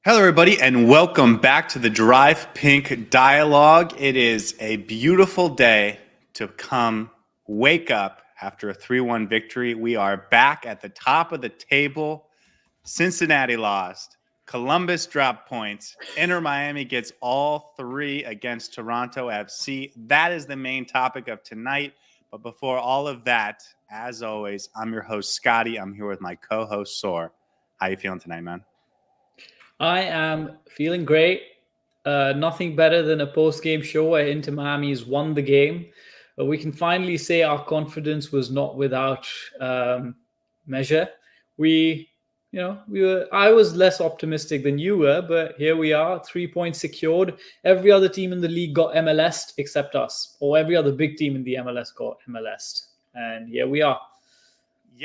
Hello, everybody, and welcome back to the Drive Pink Dialogue. It is a beautiful day to come wake up after a 3-1 victory. We are back at the top of the table. Cincinnati lost. Columbus dropped points. Inter Miami gets all three against Toronto FC. That is the main topic of tonight. But before all of that, as always, I'm your host, Scotty. I'm here with my co-host, Saur. How you feeling tonight, man? I am feeling great. Nothing better than a post-game show where Inter Miami's won the game. We can finally say our confidence was not without measure. We, we were. I was less optimistic than you were, but here we are, 3 points secured. Every other team in the league got MLS'd except us, or every other big team in the MLS got MLS'd, and here we are,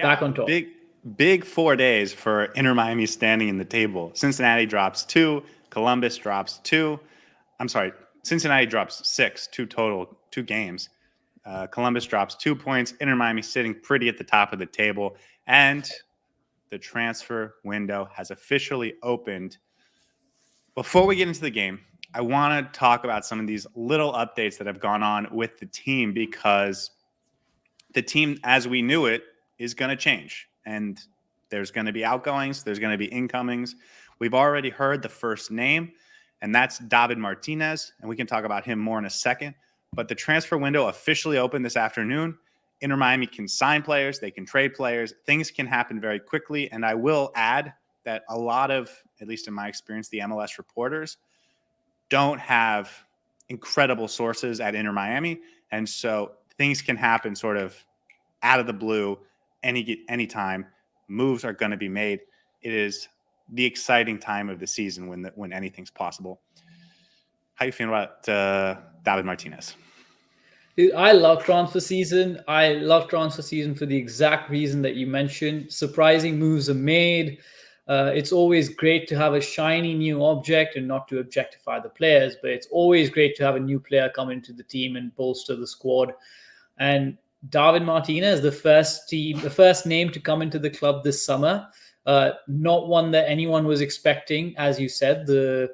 back on top. Big 4 days for Inter Miami standing in the table. Cincinnati drops 2, Columbus drops 2. I'm sorry, Cincinnati drops 6, 2 games. Columbus drops 2 points. Inter Miami sitting pretty at the top of the table. And the transfer window has officially opened. Before we get into the game, I want to talk about some of these little updates that have gone on with the team because the team, as we knew it, is going to change. And there's going to be outgoings. There's going to be incomings. We've already heard the first name, and that's David Martinez. And we can talk about him more in a second. But the transfer window officially opened this afternoon. Inter Miami can sign players. They can trade players. Things can happen very quickly. And I will add that a lot of, at least in my experience, the MLS reporters don't have incredible sources at Inter Miami. And so things can happen sort of out of the blue anytime. Moves are going to be made. It is the exciting time of the season when anything's possible. How you feeling about David Martinez? I love transfer season. I love transfer season for the exact reason that you mentioned. Surprising moves are made. It's always great to have a shiny new object and not to objectify the players, but it's always great to have a new player come into the team and bolster the squad. And David Martinez, the first name to come into the club this summer. Not one that anyone was expecting, as you said. The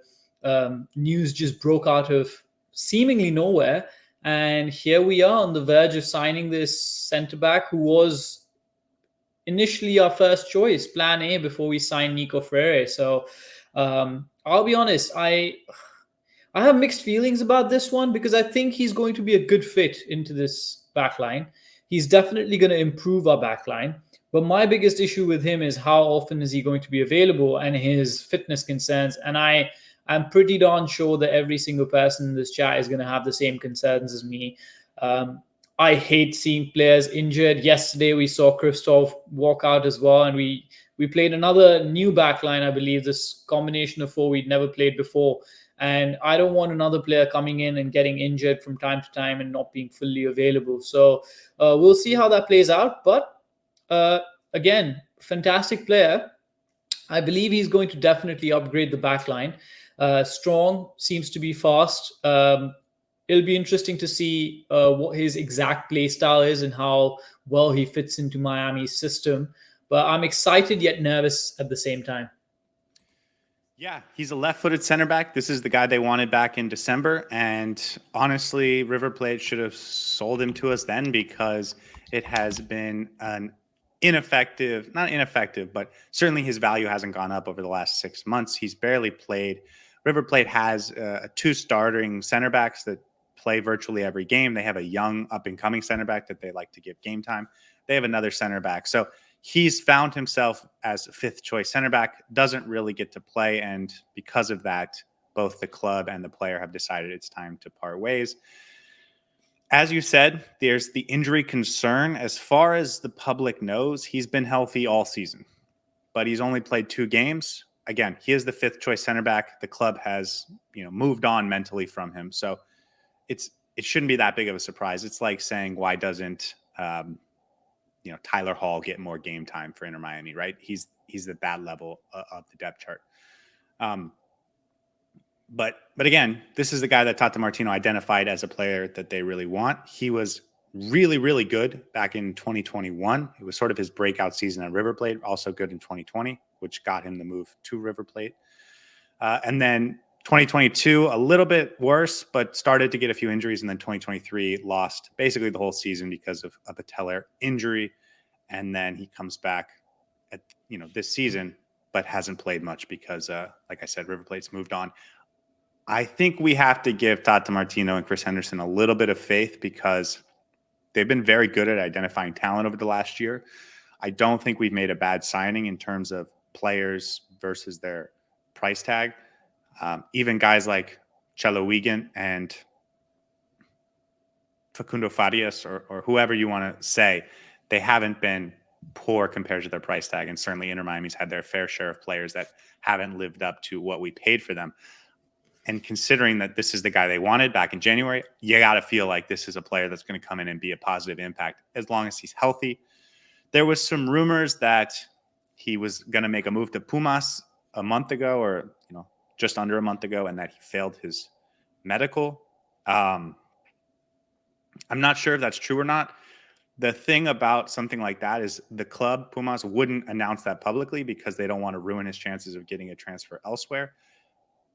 news just broke out of seemingly nowhere. And here we are on the verge of signing this centre back who was initially our first choice, plan A, before we signed Nico Freire. So I'll be honest, I have mixed feelings about this one because I think he's going to be a good fit into this backline. He's definitely going to improve our backline. But my biggest issue with him is how often is he going to be available and his fitness concerns. And I'm pretty darn sure that every single person in this chat is going to have the same concerns as me. I hate seeing players injured. Yesterday, we saw Christoph walk out as well, and we played another new backline, I believe, this combination of four we'd never played before. And I don't want another player coming in and getting injured from time to time and not being fully available. So we'll see how that plays out. But again, fantastic player. I believe he's going to definitely upgrade the backline. Strong, seems to be fast. It'll be interesting to see what his exact play style is and how well he fits into Miami's system. But I'm excited yet nervous at the same time. Yeah, he's a left-footed center back. This is the guy they wanted back in December. And honestly, River Plate should have sold him to us then because it has been an not ineffective, but certainly his value hasn't gone up over the last 6 months. He's barely played. River Plate has 2 starting center backs that play virtually every game. They have a young up-and-coming center back that they like to give game time. They have another center back. So he's found himself as a 5th choice center back, doesn't really get to play. And because of that, both the club and the player have decided it's time to part ways. As you said, there's the injury concern. As far as the public knows, he's been healthy all season, but he's only played 2 games. Again, he is the 5th choice center back. The club has, moved on mentally from him. So it shouldn't be that big of a surprise. It's like saying, why doesn't, Tyler Hall get more game time for Inter Miami, right? He's at that level of the depth chart. But again, this is the guy that Tata Martino identified as a player that they really want. He was really, really good back in 2021. It was sort of his breakout season at River Plate, also good in 2020, which got him the move to River Plate. And then 2022, a little bit worse, but started to get a few injuries. And then 2023 lost basically the whole season because of a patellar injury. And then he comes back at, this season, but hasn't played much because, like I said, River Plate's moved on. I think we have to give Tata Martino and Chris Henderson a little bit of faith because they've been very good at identifying talent over the last year. I don't think we've made a bad signing in terms of players versus their price tag. Even guys like Chelo Wigan and Facundo Farias or whoever you want to say, they haven't been poor compared to their price tag. And certainly Inter Miami's had their fair share of players that haven't lived up to what we paid for them. And considering that this is the guy they wanted back in January, you got to feel like this is a player that's going to come in and be a positive impact as long as he's healthy. There was some rumors that he was going to make a move to Pumas a month ago or, just under a month ago, and that he failed his medical. I'm not sure if that's true or not. The thing about something like that is the club, Pumas, wouldn't announce that publicly because they don't want to ruin his chances of getting a transfer elsewhere.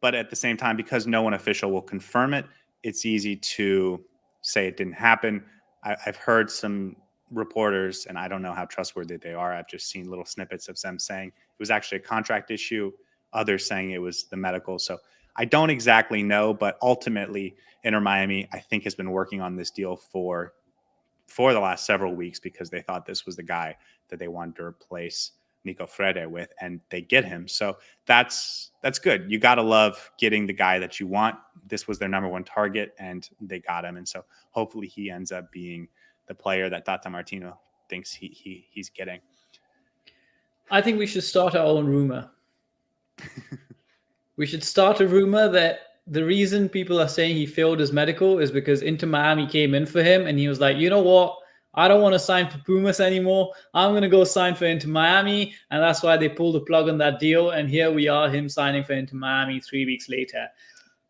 But at the same time, because no one official will confirm it, it's easy to say it didn't happen. I've heard some reporters, and I don't know how trustworthy they are. I've just seen little snippets of them saying it was actually a contract issue, others saying it was the medical. So I don't exactly know, but ultimately, Inter Miami, I think, has been working on this deal for the last several weeks because they thought this was the guy that they wanted to replace Nico Frede with, and they get him. So that's good. You got to love getting the guy that you want. This was their number one target, and they got him. And so hopefully he ends up being the player that Tata Martino thinks he's getting. I think we should start our own rumor. We should start a rumor that the reason people are saying he failed his medical is because Inter Miami came in for him and he was like, you know what? I don't want to sign for Pumas anymore. I'm going to go sign for Inter Miami. And that's why they pulled the plug on that deal. And here we are, him signing for Inter Miami 3 weeks later.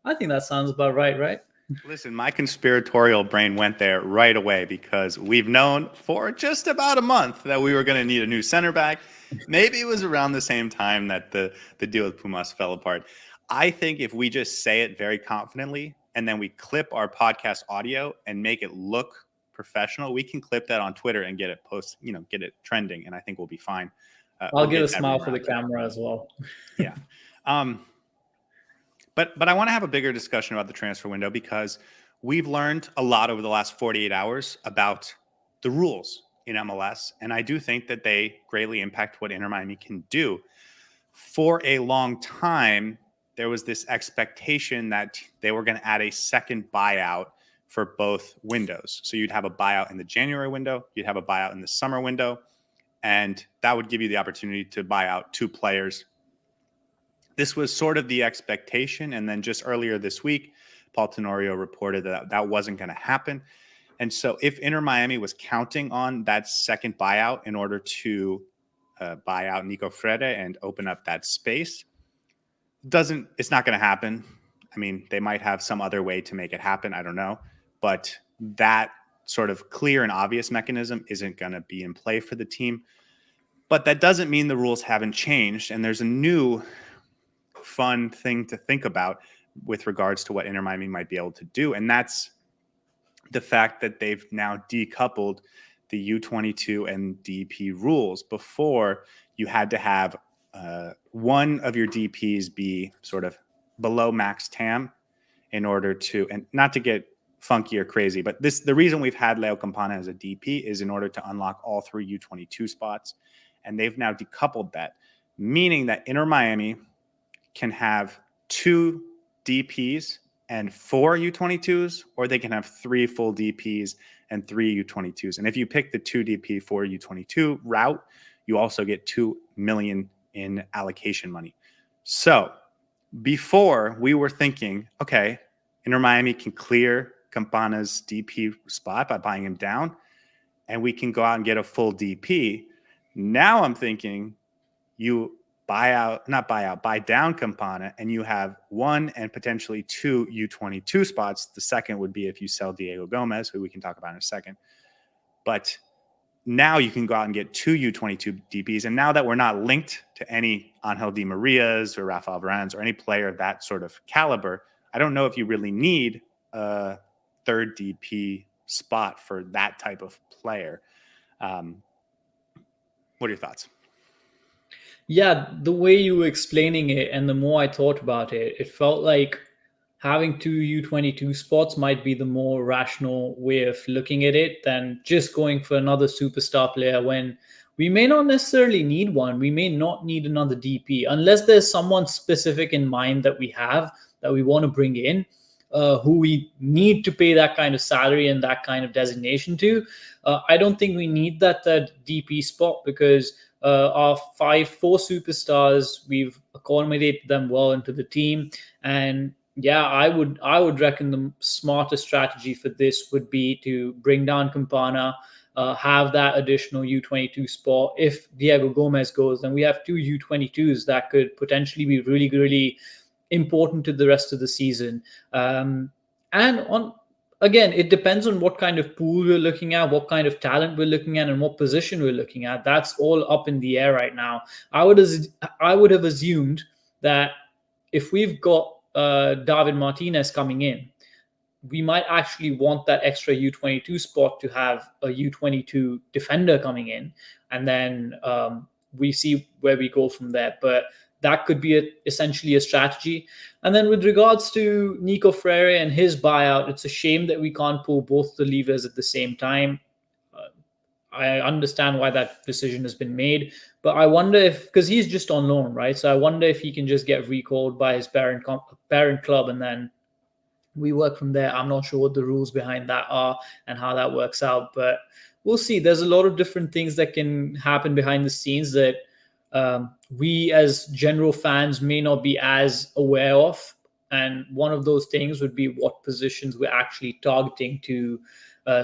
I think that sounds about right? Listen, my conspiratorial brain went there right away because we've known for just about a month that we were going to need a new center back. Maybe it was around the same time that the deal with Pumas fell apart. I think if we just say it very confidently and then we clip our podcast audio and make it look professional, we can clip that on Twitter and get it get it trending, and I think we'll be fine. I'll give a smile for the camera as well. Yeah. But I want to have a bigger discussion about the transfer window because we've learned a lot over the last 48 hours about the rules in MLS, and I do think that they greatly impact what Inter Miami can do. For a long time, there was this expectation that they were going to add a second buyout for both windows. So you'd have a buyout in the January window, you'd have a buyout in the summer window, and that would give you the opportunity to buy out 2 players. This was sort of the expectation. And then just earlier this week, Paul Tenorio reported that that wasn't going to happen. And so if Inter Miami was counting on that second buyout in order to buy out Nico Frede and open up that space, it's not going to happen. I mean, they might have some other way to make it happen. I don't know. But that sort of clear and obvious mechanism isn't going to be in play for the team. But that doesn't mean the rules haven't changed. And there's a new fun thing to think about with regards to what Inter Miami might be able to do. And that's the fact that they've now decoupled the U22 and DP rules. Before, you had to have one of your DPs be sort of below max TAM in order to, and not to get funky or crazy, but the reason we've had Leo Campana as a DP is in order to unlock all 3 U22 spots. And they've now decoupled that, meaning that Inter Miami can have 2 DPs and 4 U22s, or they can have 3 full DPs and 3 U22s. And if you pick the 2 DP 4 U22 route, you also get $2 million in allocation money. So before, we were thinking, okay, Inter Miami can clear Campana's DP spot by buying him down, and we can go out and get a full DP. Now I'm thinking you buy down Campana, and you have 1 and potentially 2 U22 spots. The second would be if you sell Diego Gómez, who we can talk about in a second. But now you can go out and get 2 U22 DPs. And now that we're not linked to any Angel Di Marias or Rafael Varanes or any player of that sort of caliber, I don't know if you really need a third DP spot for that type of player. What are your thoughts? Yeah, the way you were explaining it, and the more I thought about it, it felt like having 2 U22 spots might be the more rational way of looking at it than just going for another superstar player when we may not necessarily need one. We may not need another DP unless there's someone specific in mind that we have that we want to bring in, who we need to pay that kind of salary and that kind of designation to. I don't think we need that DP spot because our four superstars, we've accommodated them well into the team. And yeah, I would reckon the smarter strategy for this would be to bring down Campana, have that additional U22 spot. If Diego Gómez goes, then we have 2 U22s that could potentially be really, really important to the rest of the season. And on again, it depends on what kind of pool we're looking at, what kind of talent we're looking at, and what position we're looking at. That's all up in the air right now. I would have assumed that if we've got David Martinez coming in, we might actually want that extra U22 spot to have a U22 defender coming in, and then we see where we go from there. But that could be essentially a strategy. And then with regards to Nico Freire and his buyout, it's a shame that we can't pull both the levers at the same time. I understand why that decision has been made, but I wonder if, because he's just on loan, right? So I wonder if he can just get recalled by his parent club and then we work from there. I'm not sure what the rules behind that are and how that works out, but we'll see. There's a lot of different things that can happen behind the scenes that we as general fans may not be as aware of. And one of those things would be what positions we're actually targeting to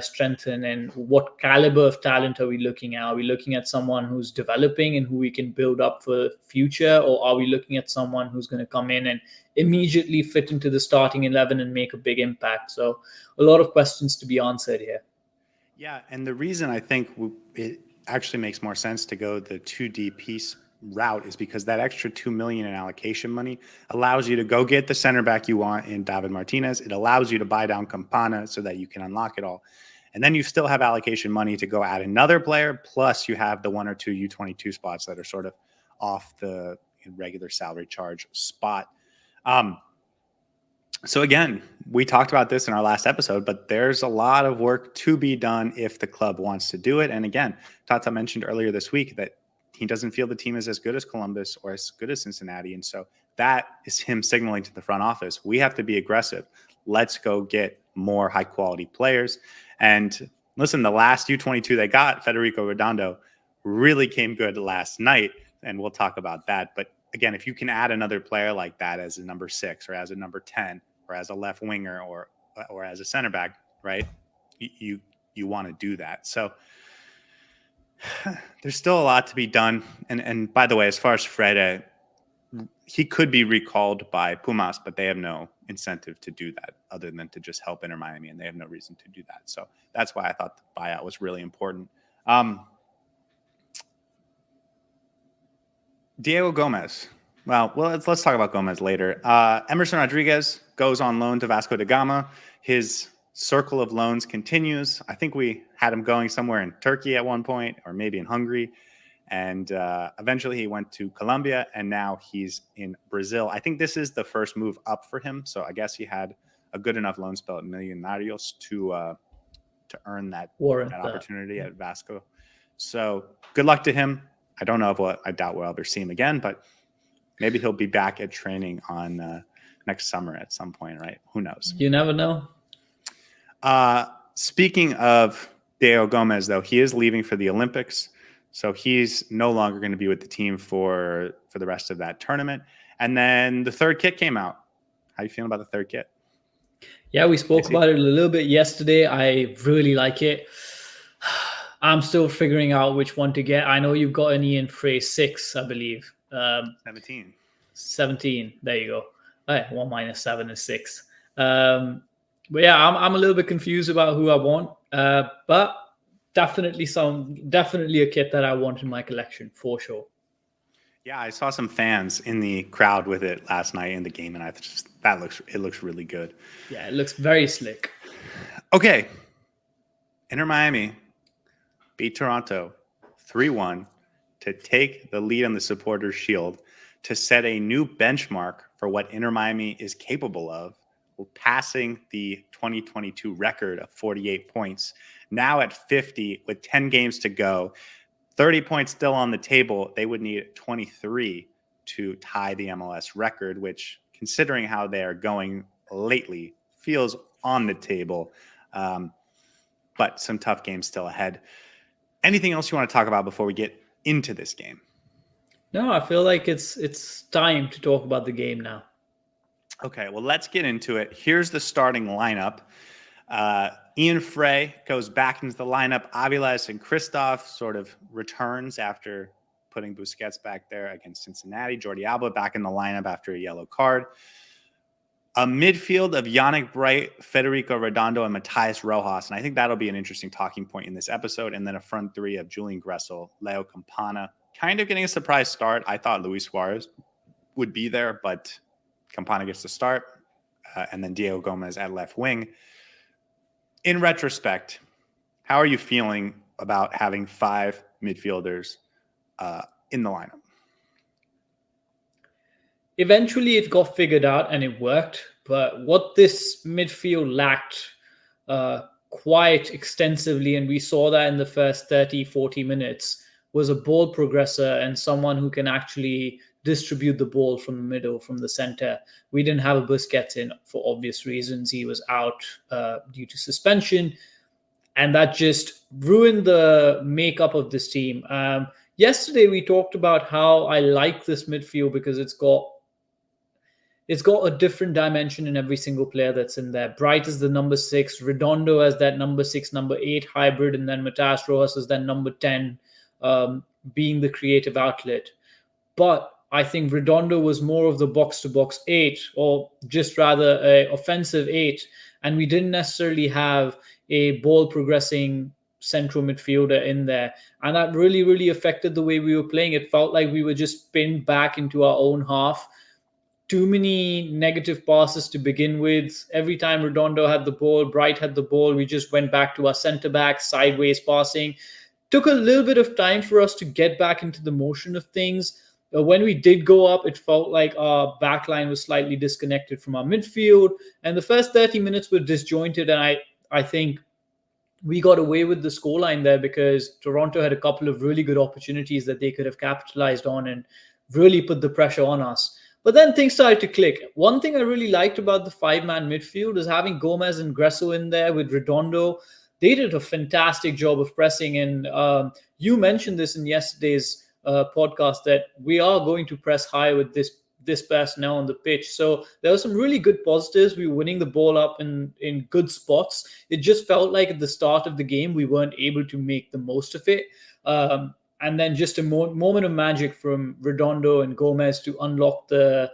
strengthen and what caliber of talent are we looking at? Are we looking at someone who's developing and who we can build up for the future? Or are we looking at someone who's going to come in and immediately fit into the starting 11 and make a big impact? So a lot of questions to be answered here. Yeah, and the reason I think it actually makes more sense to go the 2D route is because that extra $2 million in allocation money allows you to go get the center back you want in David Martinez. It allows you to buy down Campana so that you can unlock it all. And then you still have allocation money to go add another player. Plus you have the 1 or 2 U22 spots that are sort of off the regular salary charge spot. So again, we talked about this in our last episode, but there's a lot of work to be done if the club wants to do it. And again, Tata mentioned earlier this week that he doesn't feel the team is as good as Columbus or as good as Cincinnati. And so that is him signaling to the front office, we have to be aggressive. Let's go get more high quality players. And listen, the last U22 they got, Federico Redondo, really came good last night. And we'll talk about that. But again, if you can add another player like that as a number 6 or as a number 10 or as a left winger or as a center back, right? You want to do that. So there's still a lot to be done. And by the way, as far as Freire, he could be recalled by Pumas, but they have no incentive to do that other than to just help Inter Miami, and they have no reason to do that. So that's why I thought the buyout was really important. Diego Gómez. Well, let's talk about Gómez later. Emerson Rodriguez goes on loan to Vasco da Gama. His circle of loans continues. I think we had him going somewhere in Turkey at one point, or maybe in Hungary. And eventually he went to Colombia, and now he's in Brazil. I think this is the first move up for him. So I guess he had a good enough loan spell at Millonarios to earn that opportunity at Vasco. So good luck to him. I don't know I doubt we'll ever see him again, but maybe he'll be back at training on next summer at some point, right? Who knows? You never know. Speaking of Diego Gómez, though, he is leaving for the Olympics. So he's no longer going to be with the team for the rest of that tournament. And then the third kit came out. How you feeling about the third kit? Yeah, we spoke about it a little bit yesterday. I really like it. I'm still figuring out which one to get. I know you've got an Ian Frey 6, I believe. 17. 17. There you go. All right, 1 minus 7 is 6. But yeah, I'm a little bit confused about who I want. But definitely a kit that I want in my collection for sure. Yeah, I saw some fans in the crowd with it last night in the game, and it looks really good. Yeah, it looks very slick. Okay, Inter Miami beat Toronto 3-1 to take the lead on the Supporters Shield, to set a new benchmark for what Inter Miami is capable of, passing the 2022 record of 48 points. Now at 50 with 10 games to go, 30 points still on the table. They would need 23 to tie the MLS record, which, considering how they are going lately, feels on the table. But some tough games still ahead. Anything else you want to talk about before we get into this game? No, I feel like it's time to talk about the game now. Okay, well, let's get into it. Here's the starting lineup. Ian Frey goes back into the lineup. Aviles and Christoph sort of returns after putting Busquets back there against Cincinnati. Jordi Alba back in the lineup after a yellow card. A midfield of Yannick Bright, Federico Redondo, and Matías Rojas. And I think that'll be an interesting talking point in this episode. And then a front three of Julian Gressel, Leo Campana. Kind of getting a surprise start. I thought Luis Suarez would be there, but Campana gets to start. And then Diego Gómez at left wing. In retrospect, how are you feeling about having 5 midfielders in the lineup? Eventually, it got figured out and it worked. But what this midfield lacked quite extensively, and we saw that in the first 30, 40 minutes, was a ball progressor and someone who can actually distribute the ball from the middle, from the center. We didn't have a Busquets in for obvious reasons. He was out due to suspension, and that just ruined the makeup of this team. Yesterday, we talked about how I like this midfield because it's got a different dimension in every single player that's in there. Bright is the number 6, Redondo as that number 6, number 8 hybrid, and then Matías Rojas is that number 10, being the creative outlet. But I think Redondo was more of the box-to-box 8, or just rather a offensive 8, and we didn't necessarily have a ball-progressing central midfielder in there. And that really, really affected the way we were playing. It felt like we were just pinned back into our own half. Too many negative passes to begin with. Every time Redondo had the ball, Bright had the ball, we just went back to our center back, sideways passing. Took a little bit of time for us to get back into the motion of things. When we did go up, it felt like our back line was slightly disconnected from our midfield. And the first 30 minutes were disjointed. And I think we got away with the scoreline there because Toronto had a couple of really good opportunities that they could have capitalized on and really put the pressure on us. But then things started to click. One thing I really liked about the 5-man midfield is having Gómez and Gressel in there with Redondo. They did a fantastic job of pressing. And you mentioned this in yesterday's podcast that we are going to press high with this personnel on the pitch. So there were some really good positives. We were winning the ball up in good spots. It just felt like at the start of the game, we weren't able to make the most of it. And then just a moment of magic from Redondo and Gómez to unlock the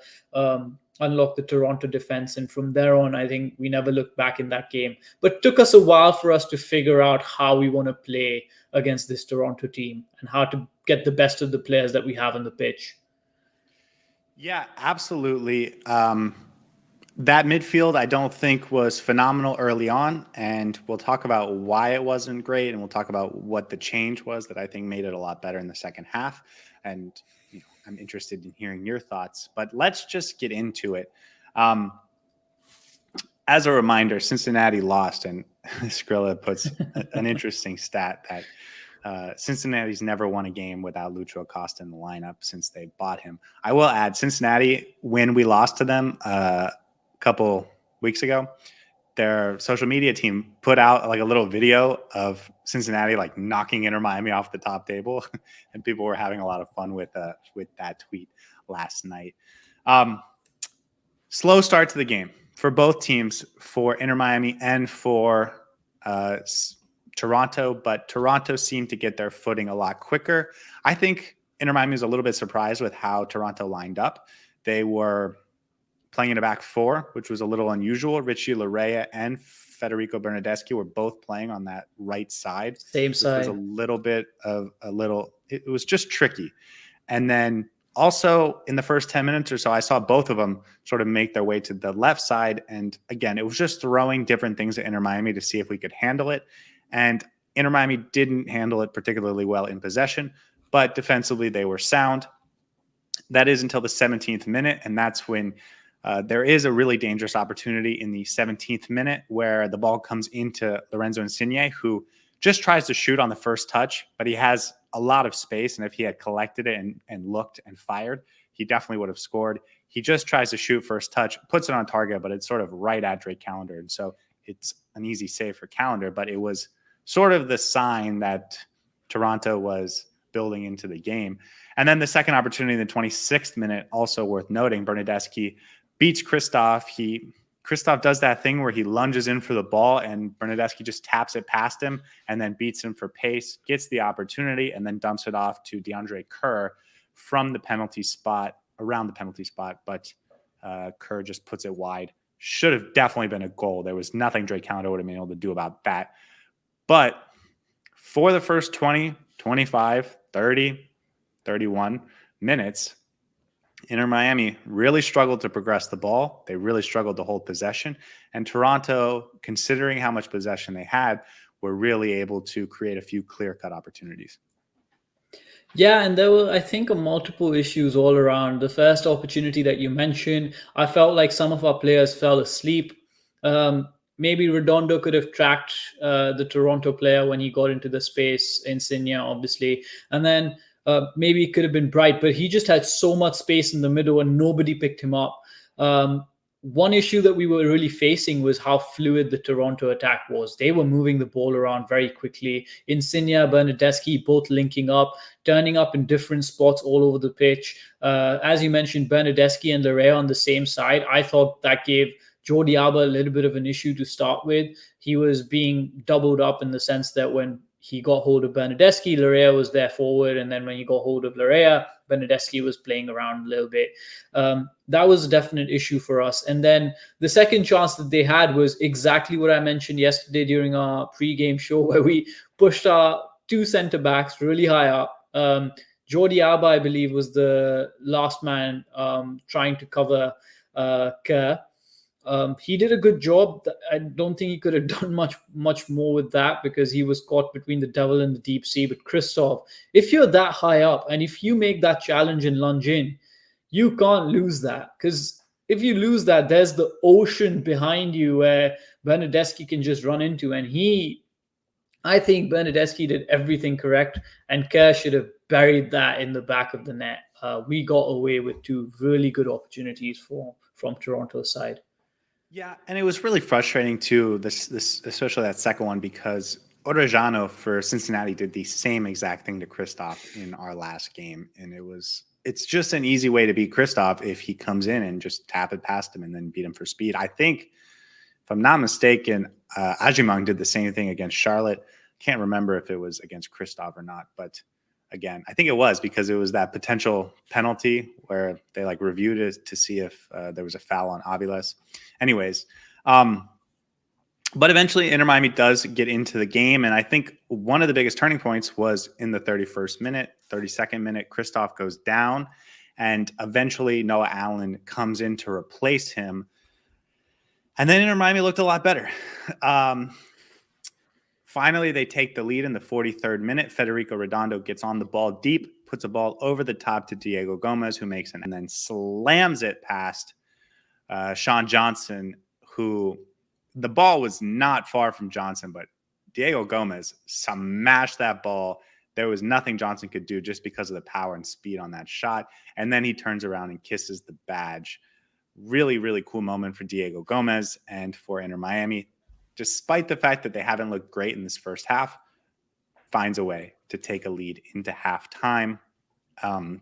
Toronto defense. And from there on, I think we never looked back in that game. But it took us a while for us to figure out how we want to play against this Toronto team and how to get the best of the players that we have on the pitch. Yeah, absolutely. That midfield, I don't think, was phenomenal early on, and we'll talk about why it wasn't great, and we'll talk about what the change was that I think made it a lot better in the second half. And I'm interested in hearing your thoughts, but let's just get into it. As a reminder, Cincinnati lost, and Skrilla puts an interesting stat that Cincinnati's never won a game without Lucho Acosta in the lineup since they bought him. I will add, Cincinnati, when we lost to them couple weeks ago, their social media team put out like a little video of Cincinnati like knocking Inter Miami off the top table, and people were having a lot of fun with that tweet last night. Slow start to the game for both teams, for Inter Miami and for Toronto, but Toronto seemed to get their footing a lot quicker. I think Inter Miami was a little bit surprised with how Toronto lined up. They were playing in a back four, which was a little unusual. Richie Larea and Federico Bernardeschi were both playing on that right side, Same which was side. it was just tricky. And then also in the first 10 minutes or so, I saw both of them sort of make their way to the left side. And again, it was just throwing different things at Inter Miami to see if we could handle it. And Inter Miami didn't handle it particularly well in possession, but defensively they were sound. That is until the 17th minute, and that's when there is a really dangerous opportunity in the 17th minute where the ball comes into Lorenzo Insigne, who just tries to shoot on the first touch, but he has a lot of space, and if he had collected it and looked and fired, he definitely would have scored. He just tries to shoot first touch, puts it on target, but it's sort of right at Drake Callender, and so it's an easy save for Callender, but it was sort of the sign that Toronto was building into the game. And then the second opportunity in the 26th minute, also worth noting, Bernardeschi beats Christoph. Christoph does that thing where he lunges in for the ball and Bernardeschi just taps it past him and then beats him for pace, gets the opportunity, and then dumps it off to DeAndre Kerr from the penalty spot, around the penalty spot, but Kerr just puts it wide. Should have definitely been a goal. There was nothing Drake Callender would have been able to do about that. But for the first 20, 25, 30, 31 minutes, Inter Miami really struggled to progress the ball. They really struggled to hold possession. And Toronto, considering how much possession they had, were really able to create a few clear-cut opportunities. Yeah, and there were, I think, multiple issues all around. The first opportunity that you mentioned, I felt like some of our players fell asleep. Maybe Redondo could have tracked the Toronto player when he got into the space, Insigne, obviously. And then maybe it could have been Bright, but he just had so much space in the middle and nobody picked him up. One issue that we were really facing was how fluid the Toronto attack was. They were moving the ball around very quickly. Insigne, Bernardeschi, both linking up, turning up in different spots all over the pitch. As you mentioned, Bernardeschi and Larea on the same side. I thought that gave Jordi Alba a little bit of an issue to start with. He was being doubled up in the sense that when he got hold of Bernardeschi, Larea was there forward, and then when he got hold of Larea, Bernardeschi was playing around a little bit. That was a definite issue for us. And then the second chance that they had was exactly what I mentioned yesterday during our pre-game show, where we pushed our two centre-backs really high up. Jordi Alba, I believe, was the last man trying to cover Kerr. He did a good job. I don't think he could have done much more with that because he was caught between the devil and the deep sea. But Christoph, if you're that high up and if you make that challenge and lunge in, you can't lose that, because if you lose that, there's the ocean behind you where Bernardeschi can just run into. And I think Bernardeschi did everything correct, and Kerr should have buried that in the back of the net. We got away with two really good opportunities from Toronto's side. Yeah, and it was really frustrating too, this especially that second one, because Orejano for Cincinnati did the same exact thing to Christoph in our last game, and it's just an easy way to beat Christoph if he comes in and just tap it past him and then beat him for speed. I think, if I'm not mistaken, Ajimang did the same thing against Charlotte. Can't remember if it was against Christoph or not, but again, I think it was, because it was that potential penalty where they reviewed it to see if there was a foul on Aviles. Anyways, but eventually Inter Miami does get into the game, and I think one of the biggest turning points was in the 31st minute, 32nd minute. Christoph goes down, and eventually Noah Allen comes in to replace him, and then Inter Miami looked a lot better. Finally, they take the lead in the 43rd minute. Federico Redondo gets on the ball deep, puts a ball over the top to Diego Gómez, who makes it, and then slams it past Sean Johnson, who the ball was not far from Johnson, but Diego Gómez smashed that ball. There was nothing Johnson could do just because of the power and speed on that shot. And then he turns around and kisses the badge. Really, really cool moment for Diego Gómez and for Inter Miami. Despite the fact that they haven't looked great in this first half, finds a way to take a lead into halftime.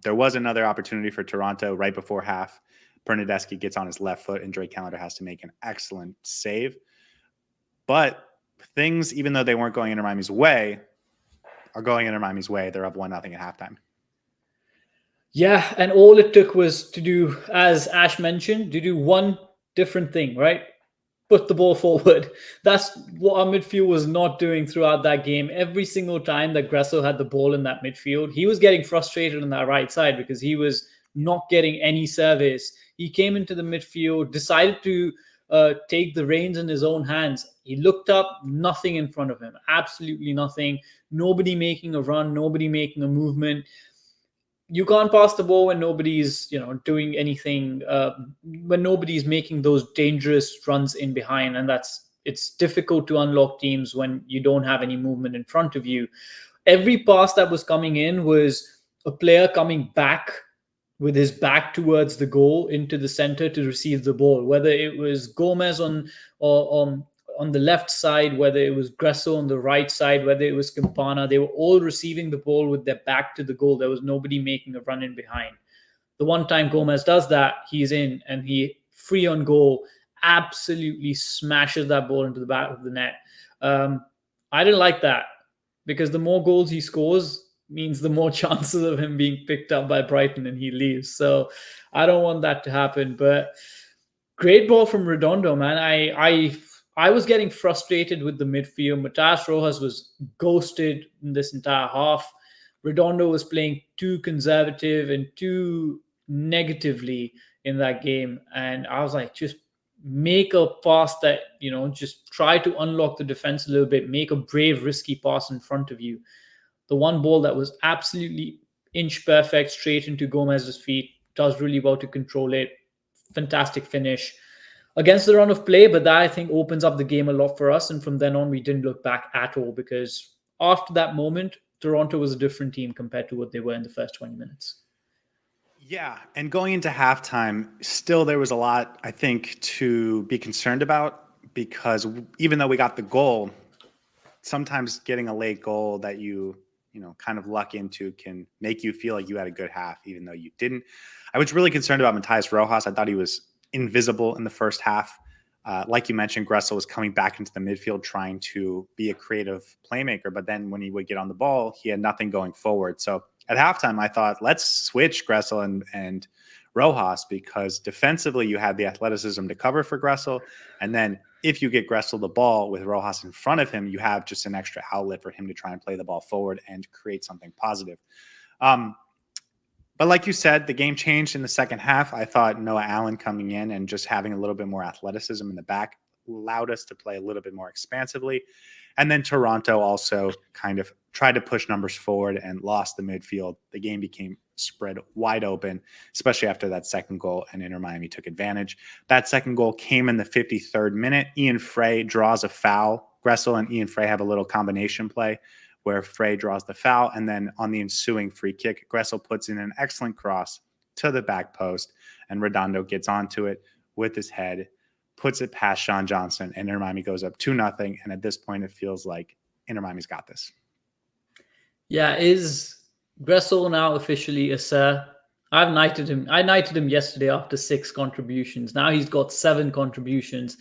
There was another opportunity for Toronto right before half. Bernardeschi gets on his left foot and Drake Callender has to make an excellent save. But things, even though they weren't going Inter Miami's way, are going Inter Miami's way. They're up 1-0 at halftime. Yeah, and all it took was to do, as Ash mentioned, to do one different thing, right? Put the ball forward. That's what our midfield was not doing throughout that game. Every single time that Gressel had the ball in that midfield, he was getting frustrated on that right side because he was not getting any service. He came into the midfield, decided to take the reins in his own hands. He looked up, nothing in front of him, absolutely nothing. Nobody making a run, nobody making a movement. You can't pass the ball when nobody's doing anything, when nobody's making those dangerous runs in behind, and it's difficult to unlock teams when you don't have any movement in front of you. Every pass that was coming in was a player coming back with his back towards the goal into the center to receive the ball, whether it was Gómez or on the left side, whether it was Gresso on the right side, whether it was Campana. They were all receiving the ball with their back to the goal. There was nobody making a run in behind. The one time Gómez does that, he's in and he free on goal, absolutely smashes that ball into the back of the net. I didn't like that because the more goals he scores means the more chances of him being picked up by Brighton and he leaves. So I don't want that to happen. But great ball from Redondo, man. I was getting frustrated with the midfield. Matas Rojas was ghosted in this entire half. Redondo was playing too conservative and too negatively in that game. And I was like, just make a pass that, just try to unlock the defense a little bit, make a brave, risky pass in front of you. The one ball that was absolutely inch perfect straight into Gomez's feet, does really well to control it. Fantastic finish against the run of play, but that I think opens up the game a lot for us. And from then on, we didn't look back at all because after that moment, Toronto was a different team compared to what they were in the first 20 minutes. Yeah, and going into halftime, still there was a lot, I think, to be concerned about because even though we got the goal, sometimes getting a late goal that you kind of luck into can make you feel like you had a good half, even though you didn't. I was really concerned about Matías Rojas. I thought he was invisible in the first half. Like you mentioned, Gressel was coming back into the midfield trying to be a creative playmaker, but then when he would get on the ball, he had nothing going forward. So at halftime, I thought, let's switch Gressel and Rojas because defensively you had the athleticism to cover for Gressel. And then if you get Gressel the ball with Rojas in front of him, you have just an extra outlet for him to try and play the ball forward and create something positive. But like you said, the game changed in the second half. I thought Noah Allen coming in and just having a little bit more athleticism in the back allowed us to play a little bit more expansively. And then Toronto also kind of tried to push numbers forward and lost the midfield. The game became spread wide open, especially after that second goal, and Inter Miami took advantage. That second goal came in the 53rd minute. Ian Frey draws a foul. Gressel and Ian Frey have a little combination play where Frey draws the foul, and then on the ensuing free kick, Gressel puts in an excellent cross to the back post, and Redondo gets onto it with his head, puts it past Sean Johnson, and Inter Miami goes up 2-0, and at this point, it feels like Inter Miami's got this. Yeah, is Gressel now officially a Sir? I've knighted him. I knighted him yesterday after 6 contributions. Now he's got 7 contributions.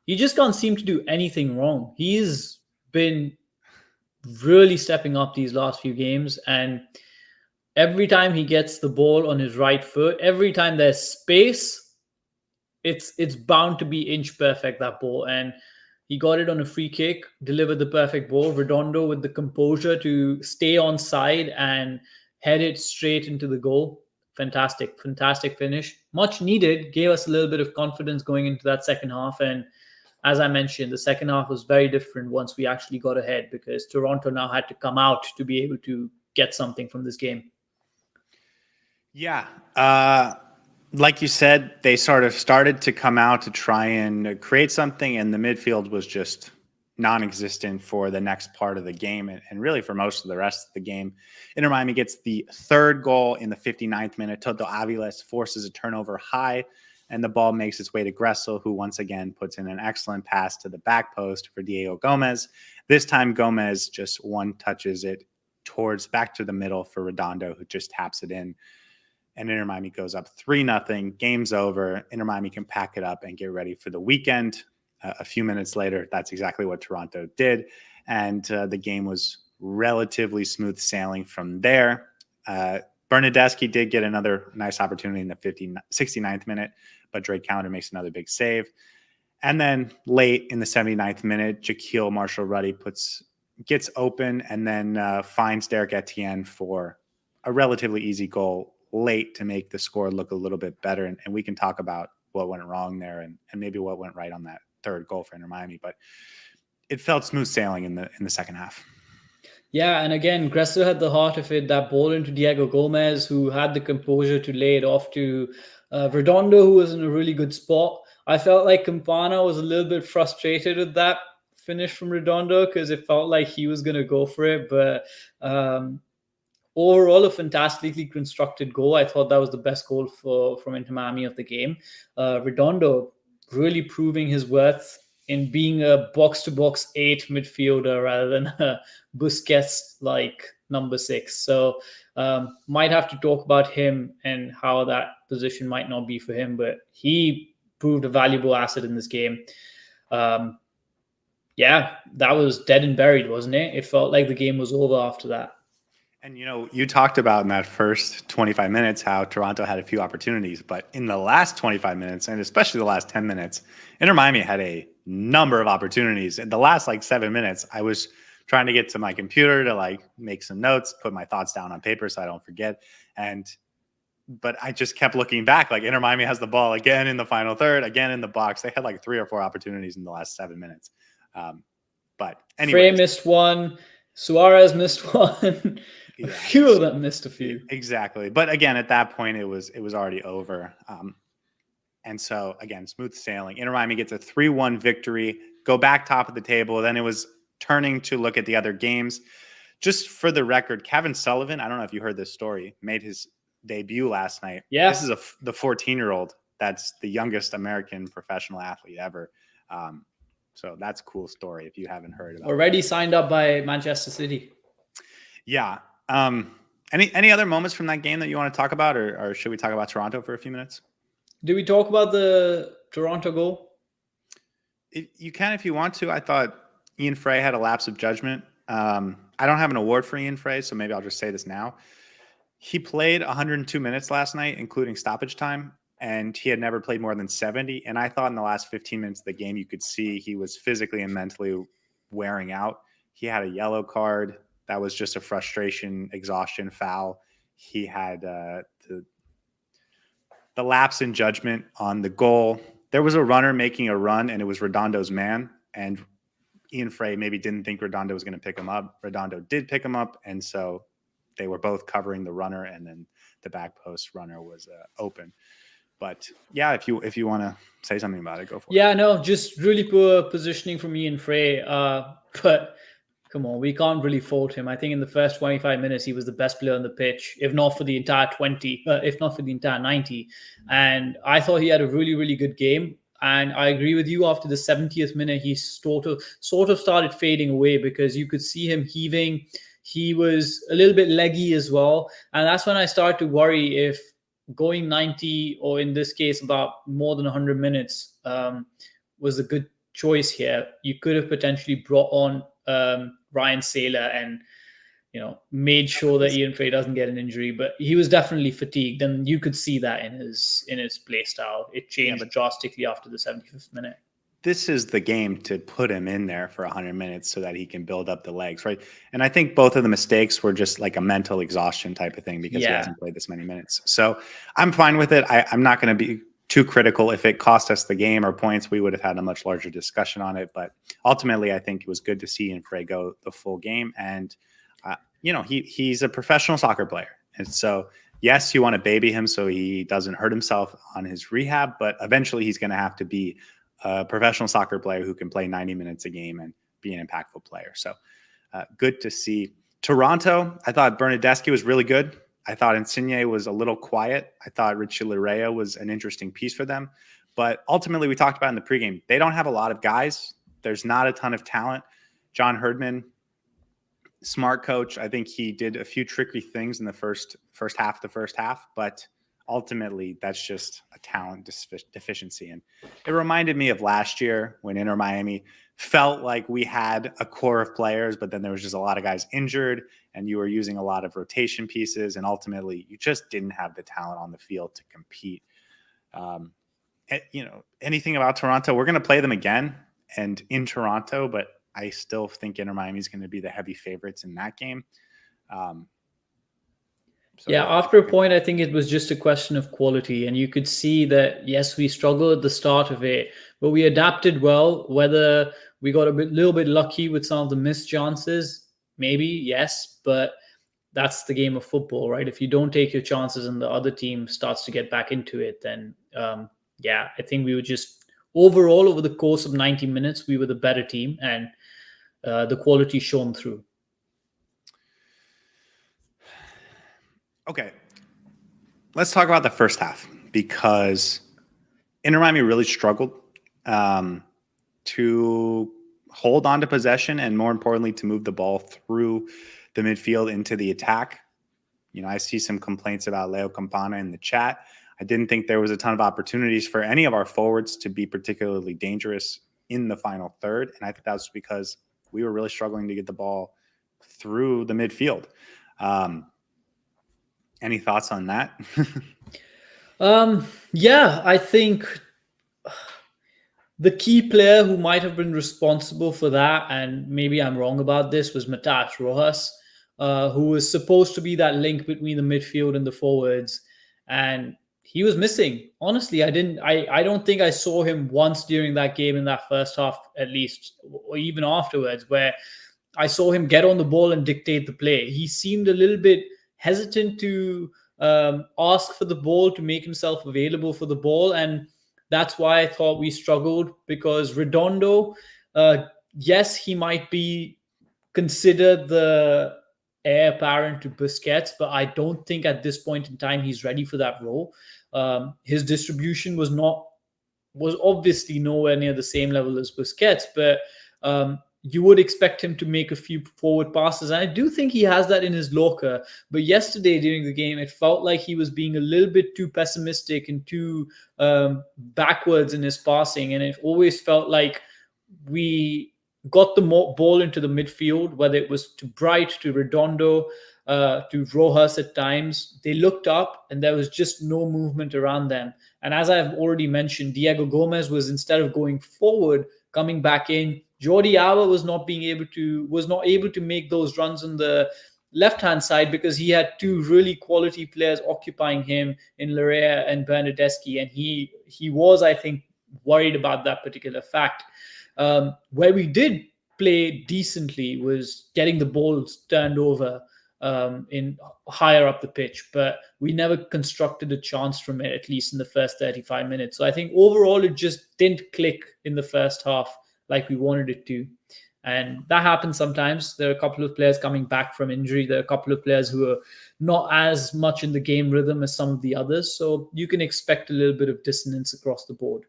He just can't seem to do anything wrong. He's been really stepping up these last few games, and every time he gets the ball on his right foot, every time there's space, it's bound to be inch perfect, that ball. And he got it on a free kick, delivered the perfect ball. Redondo with the composure to stay on side and head it straight into the goal. Fantastic finish. Much needed. Gave us a little bit of confidence going into that second half. And as I mentioned, the second half was very different once we actually got ahead because Toronto now had to come out to be able to get something from this game. Yeah. Like you said, they sort of started to come out to try and create something, and the midfield was just non-existent for the next part of the game and really for most of the rest of the game. Inter Miami gets the third goal in the 59th minute. Toto Aviles forces a turnover high, and the ball makes its way to Gressel, who once again puts in an excellent pass to the back post for Diego Gómez. This time, Gómez just one touches it towards back to the middle for Redondo, who just taps it in. And Inter Miami goes up 3-0. Game's over. Inter Miami can pack it up and get ready for the weekend. A few minutes later, that's exactly what Toronto did. And the game was relatively smooth sailing from there. Bernadeschi did get another nice opportunity in the 69th minute, but Drake Callender makes another big save. And then late in the 79th minute, Jaquil Marshall-Ruddy gets open and then finds Derek Etienne for a relatively easy goal late to make the score look a little bit better. And we can talk about what went wrong there and maybe what went right on that third goal for Inter Miami. But it felt smooth sailing in the second half. Yeah, and again, Gressler had the heart of it. That ball into Diego Gómez, who had the composure to lay it off to Redondo, who was in a really good spot. I felt like Campana was a little bit frustrated with that finish from Redondo because it felt like he was going to go for it. But overall, a fantastically constructed goal. I thought that was the best goal from Inter Miami of the game. Redondo really proving his worth in being a box-to-box 8 midfielder rather than a Busquets-like number 6. So might have to talk about him and how that position might not be for him, but he proved a valuable asset in this game. Yeah, that was dead and buried, wasn't it? It felt like the game was over after that. And, you talked about in that first 25 minutes how Toronto had a few opportunities, but in the last 25 minutes, and especially the last 10 minutes, Inter Miami had a number of opportunities. In the last 7 minutes, I was trying to get to my computer to make some notes, put my thoughts down on paper so I don't forget. But I just kept looking back. Inter Miami has the ball again in the final third, again in the box. They had 3 or 4 opportunities in the last 7 minutes. But anyway, Frey missed one. Suarez missed one. A few of them missed a few. Exactly. But again, at that point, it was already over. And so, again, smooth sailing. Inter Miami gets a 3-1 victory, go back top of the table. Then it was turning to look at the other games. Just for the record, Kevin Sullivan, I don't know if you heard this story, made his debut last night. Yeah. This is the 14-year-old that's the youngest American professional athlete ever. So that's a cool story if you haven't heard about it. Already signed up by Manchester City. Yeah. Any other moments from that game that you want to talk about, or should we talk about Toronto for a few minutes? Did we talk about the Toronto goal? You can if you want to. I thought Ian Frey had a lapse of judgment. I don't have an award for Ian Frey, so maybe I'll just say this now. He played 102 minutes last night, including stoppage time, and he had never played more than 70. And I thought in the last 15 minutes of the game, you could see he was physically and mentally wearing out. He had a yellow card. That was just a frustration, exhaustion foul. He had the lapse in judgment on the goal. There was a runner making a run, and it was Redondo's man. And Ian Frey maybe didn't think Redondo was going to pick him up. Redondo did pick him up, and so they were both covering the runner, and then the back post runner was open. But yeah, if you want to say something about it, go for it. Yeah, no, just really poor positioning from Ian Frey. But come on, we can't really fault him. I think in the first 25 minutes, he was the best player on the pitch, if not for the entire 20, if not for the entire 90. And I thought he had a really, really good game. And I agree with you. After the 70th minute, he sort of started fading away because you could see him heaving. He was a little bit leggy as well. And that's when I started to worry if going 90, or in this case, about more than 100 minutes was a good choice here. You could have potentially brought on Ryan Saylor and made sure that Ian Frey doesn't get an injury, but he was definitely fatigued, and you could see that in his play style. It changed drastically after the 75th minute. This is the game to put him in there for 100 minutes so that he can build up the legs, right? And I think both of the mistakes were just like a mental exhaustion type of thing because he hasn't played this many minutes. So I'm fine with it. I'm not going to be too critical. If it cost us the game or points, we would have had a much larger discussion on it. But ultimately, I think it was good to see Ian Frey go the full game. And he's a professional soccer player. And so, yes, you want to baby him so he doesn't hurt himself on his rehab, but eventually he's going to have to be a professional soccer player who can play 90 minutes a game and be an impactful player. So good to see. Toronto, I thought Bernadeschi was really good. I thought Insigne was a little quiet. I thought Richie Larea was an interesting piece for them. But ultimately, we talked about in the pregame, they don't have a lot of guys. There's not a ton of talent. John Herdman, smart coach. I think he did a few tricky things in the first half, but ultimately that's just a talent deficiency. And it reminded me of last year when Inter Miami felt like we had a core of players, but then there was just a lot of guys injured and you were using a lot of rotation pieces. And ultimately you just didn't have the talent on the field to compete. Anything about Toronto, we're going to play them again and in Toronto, but I still think Inter Miami is going to be the heavy favorites in that game. After a point, I think it was just a question of quality. And you could see that, yes, we struggled at the start of it, but we adapted well. Whether we got little bit lucky with some of the missed chances, maybe, yes. But that's the game of football, right? If you don't take your chances and the other team starts to get back into it, then, I think we were just overall over the course of 90 minutes, we were the better team and the quality shone through. Okay, let's talk about the first half because Inter Miami really struggled to hold on to possession and, more importantly, to move the ball through the midfield into the attack. I see some complaints about Leo Campana in the chat. I didn't think there was a ton of opportunities for any of our forwards to be particularly dangerous in the final third, and I think that was because we were really struggling to get the ball through the midfield. Any thoughts on that? I think the key player who might have been responsible for that, and maybe I'm wrong about this, was Matas Rojas, who was supposed to be that link between the midfield and the forwards, and he was missing. Honestly, I don't think I saw him once during that game in that first half, at least, or even afterwards, where I saw him get on the ball and dictate the play. He seemed a little bit hesitant to ask for the ball, to make himself available for the ball. And that's why I thought we struggled, because Redondo, yes, he might be considered the heir apparent to Busquets, but I don't think at this point in time he's ready for that role. His distribution was obviously nowhere near the same level as Busquets, but you would expect him to make a few forward passes. And I do think he has that in his locker. But yesterday during the game, it felt like he was being a little bit too pessimistic and too backwards in his passing. And it always felt like we got the ball into the midfield, whether it was to Bright, to Redondo, to Rojas at times. They looked up and there was just no movement around them. And as I've already mentioned, Diego Gómez was, instead of going forward, coming back in. Jordi Alba was not able to make those runs on the left-hand side because he had two really quality players occupying him in Larrea and Bernadeschi, and he was, I think, worried about that particular fact. Where we did play decently was getting the balls turned over in higher up the pitch, but we never constructed a chance from it, at least in the first 35 minutes. So I think overall it just didn't click in the first half like we wanted it to. And that happens sometimes. There are a couple of players coming back from injury. There are a couple of players who are not as much in the game rhythm as some of the others. So you can expect a little bit of dissonance across the board.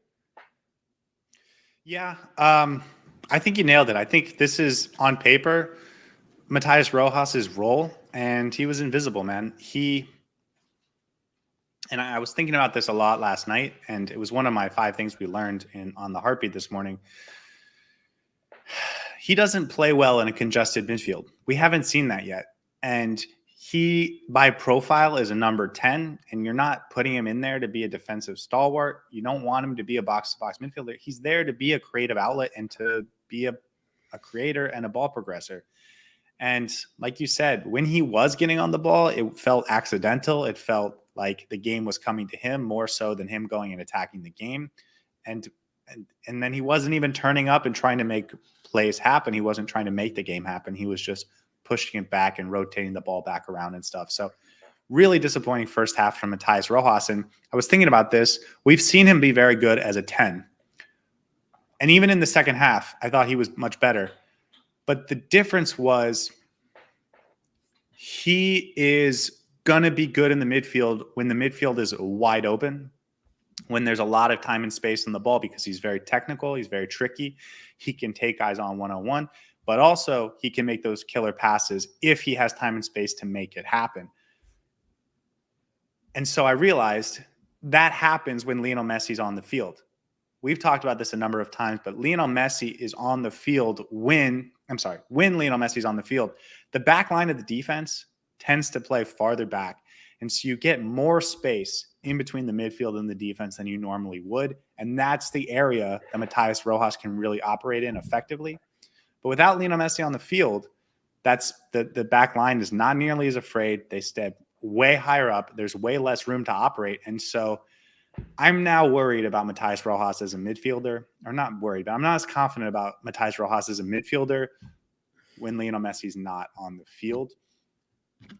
Yeah, I think you nailed it. I think this is, on paper, Matas Rojas' role, and he was invisible, man. And I was thinking about this a lot last night, and it was one of my 5 things we learned on the Heartbeat this morning. He doesn't play well in a congested midfield. We haven't seen that yet. And he, by profile, is a number 10, and you're not putting him in there to be a defensive stalwart. You don't want him to be a box-to-box midfielder. He's there to be a creative outlet and to be a creator and a ball progressor. And like you said, when he was getting on the ball, it felt accidental. It felt like the game was coming to him more so than him going and attacking the game. And then he wasn't even turning up and trying to make plays happen. He wasn't trying to make the game happen. He was just pushing it back and rotating the ball back around and stuff. So really disappointing first half from Matas Rojas. And I was thinking about this. We've seen him be very good as a 10. And even in the second half, I thought he was much better. But the difference was he is going to be good in the midfield when the midfield is wide open, when there's a lot of time and space on the ball, because he's very technical, he's very tricky. He can take guys on one-on-one, but also he can make those killer passes if he has time and space to make it happen. And so I realized that happens when Lionel Messi's on the field. We've talked about this a number of times, but Lionel Messi is on the field when Lionel Messi's on the field, the back line of the defense tends to play farther back. And so you get more space in between the midfield and the defense than you normally would. And that's the area that Matías Rojas can really operate in effectively. But without Lionel Messi on the field, that's the back line is not nearly as afraid. They step way higher up. There's way less room to operate. And so I'm now worried about Matías Rojas as a midfielder, or not worried, but I'm not as confident about Matías Rojas as a midfielder when Lionel Messi's not on the field.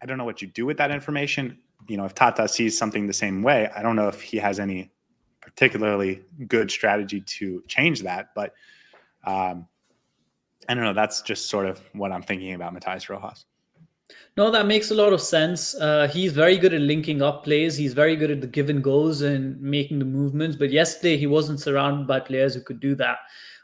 I don't know what you do with that information. If Tata sees something the same way, I don't know if he has any particularly good strategy to change that, but I don't know. That's just sort of what I'm thinking about Matías Rojas. No, that makes a lot of sense. He's very good at linking up plays. He's very good at the give and goes and making the movements. But yesterday, he wasn't surrounded by players who could do that.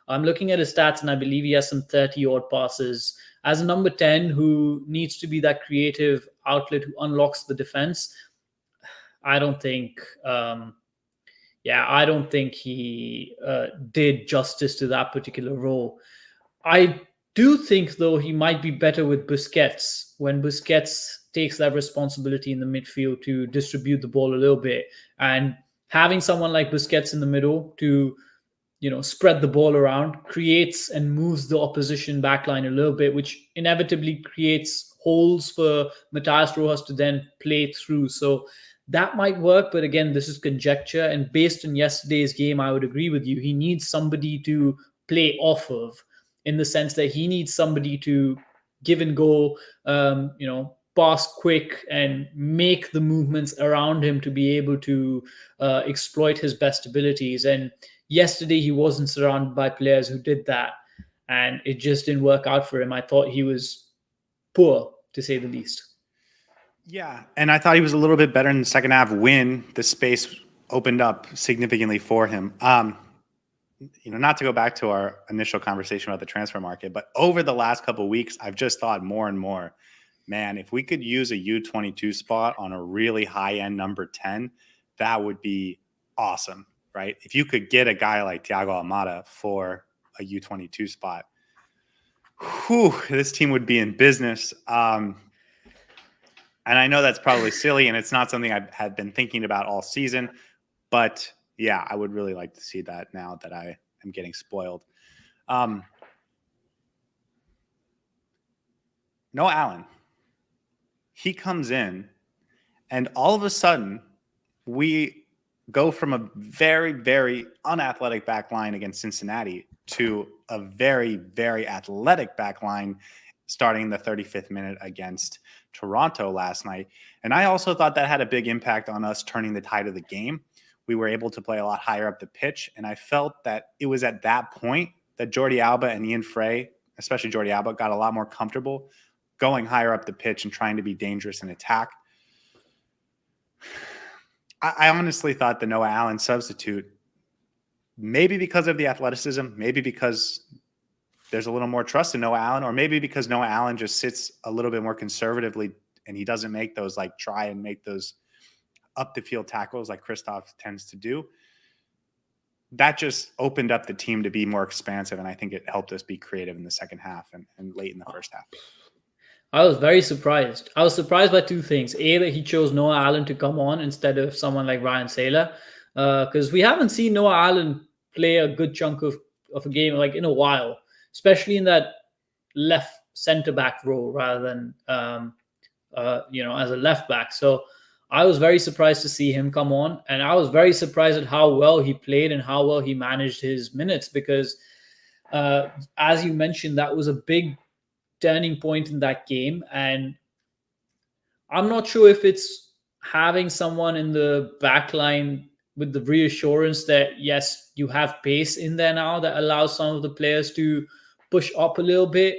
I'm looking at his stats, and I believe he has some 30-odd passes. As a number 10 who needs to be that creative outlet who unlocks the defense, I don't think he did justice to that particular role. I do think, though, he might be better with Busquets when Busquets takes that responsibility in the midfield to distribute the ball a little bit. And having someone like Busquets in the middle to, spread the ball around creates and moves the opposition backline a little bit, which inevitably creates holes for Matías Rojas to then play through. So that might work, but again, this is conjecture. And based on yesterday's game, I would agree with you. He needs somebody to play off of, in the sense that he needs somebody to give and go, pass quick and make the movements around him to be able to exploit his best abilities. And yesterday, he wasn't surrounded by players who did that, and it just didn't work out for him. I thought he was poor, to say the least. Yeah, and I thought he was a little bit better in the second half when the space opened up significantly for him. Not to go back to our initial conversation about the transfer market, but over the last couple of weeks, I've just thought more and more, man, if we could use a U22 spot on a really high-end number 10, that would be awesome, right? If you could get a guy like Thiago Almada for a U22 spot, this team would be in business. And I know that's probably silly, and it's not something I had been thinking about all season, but yeah, I would really like to see that now that I am getting spoiled. Noah Allen, he comes in, and all of a sudden, we go from a very, very unathletic back line against Cincinnati to a very, very athletic back line starting in the 35th minute against Toronto last night. And I also thought that had a big impact on us turning the tide of the game. We were able to play a lot higher up the pitch. And I felt that it was at that point that Jordi Alba and Ian Frey, especially Jordi Alba, got a lot more comfortable going higher up the pitch and trying to be dangerous in attack. I honestly thought the Noah Allen substitute, maybe because of the athleticism, maybe because there's a little more trust in Noah Allen, or maybe because Noah Allen just sits a little bit more conservatively and he doesn't make those, try and make those up the field tackles like Kristoff tends to do. That just opened up the team to be more expansive, and I think it helped us be creative in the second half and late in the first half. I was very surprised. I was surprised by two things. A, that he chose Noah Allen to come on instead of someone like Ryan Saylor, because we haven't seen Noah Allen play a good chunk of a game in a while, especially in that left center back role rather than as a left back. So I was very surprised to see him come on, and I was very surprised at how well he played and how well he managed his minutes, because as you mentioned, that was a big turning point in that game. And I'm not sure if it's having someone in the back line with the reassurance that, yes, you have pace in there now that allows some of the players to push up a little bit,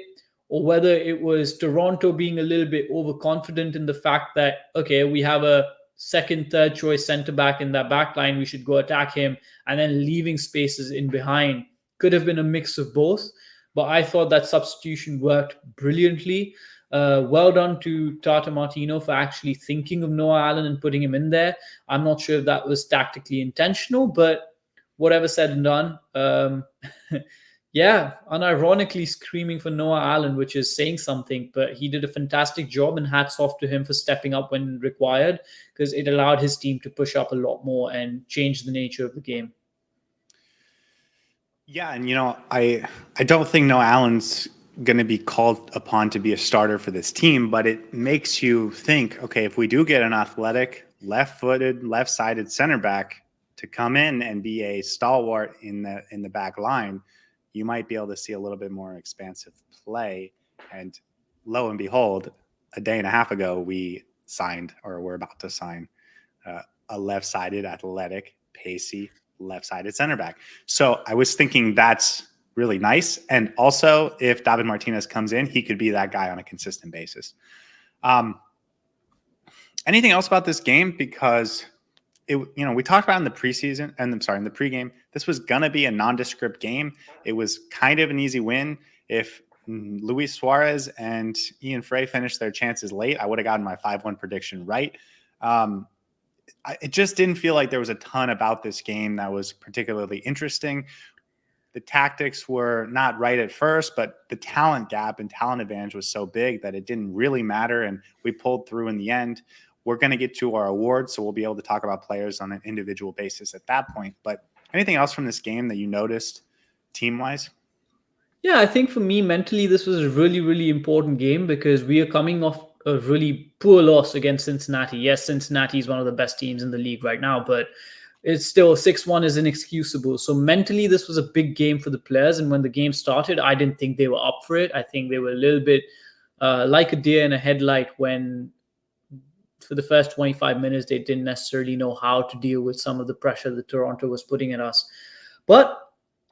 or whether it was Toronto being a little bit overconfident in the fact that, okay, we have a second, third choice center back in that back line, we should go attack him, and then leaving spaces in behind. Could have been a mix of both, but I thought that substitution worked brilliantly. Well done to Tata Martino for actually thinking of Noah Allen and putting him in there. I'm not sure if that was tactically intentional, but whatever said and done, yeah, unironically screaming for Noah Allen, which is saying something, but he did a fantastic job, and hats off to him for stepping up when required, because it allowed his team to push up a lot more and change the nature of the game. Yeah, and I don't think Noah Allen's going to be called upon to be a starter for this team, but it makes you think, okay, if we do get an athletic, left-footed, left-sided center back to come in and be a stalwart in the back line, you might be able to see a little bit more expansive play. And lo and behold, a day and a half ago, we signed, or we're about to sign, a left-sided, athletic, pacey, left-sided center back. So I was thinking that's really nice. And also, if David Martinez comes in, he could be that guy on a consistent basis. Anything else about this game? Because we talked about in the preseason, and I'm sorry, in the pregame, this was gonna be a nondescript game. It was kind of an easy win. If Luis Suarez and Ian Frey finished their chances late, I would have gotten my 5-1 prediction right. It just didn't feel like there was a ton about this game that was particularly interesting. The tactics were not right at first, but the talent gap and talent advantage was so big that it didn't really matter, and we pulled through in the end. We're going to get to our awards, so we'll be able to talk about players on an individual basis at that point. But anything else from this game that you noticed team-wise? Yeah, I think for me, mentally, this was a really, really important game because we are coming off a really poor loss against Cincinnati. Yes, Cincinnati is one of the best teams in the league right now, but it's still 6-1 is inexcusable. So mentally, this was a big game for the players. And when the game started, I didn't think they were up for it. I think they were a little bit like a deer in a headlight when for the first 25 minutes, they didn't necessarily know how to deal with some of the pressure that Toronto was putting at us. But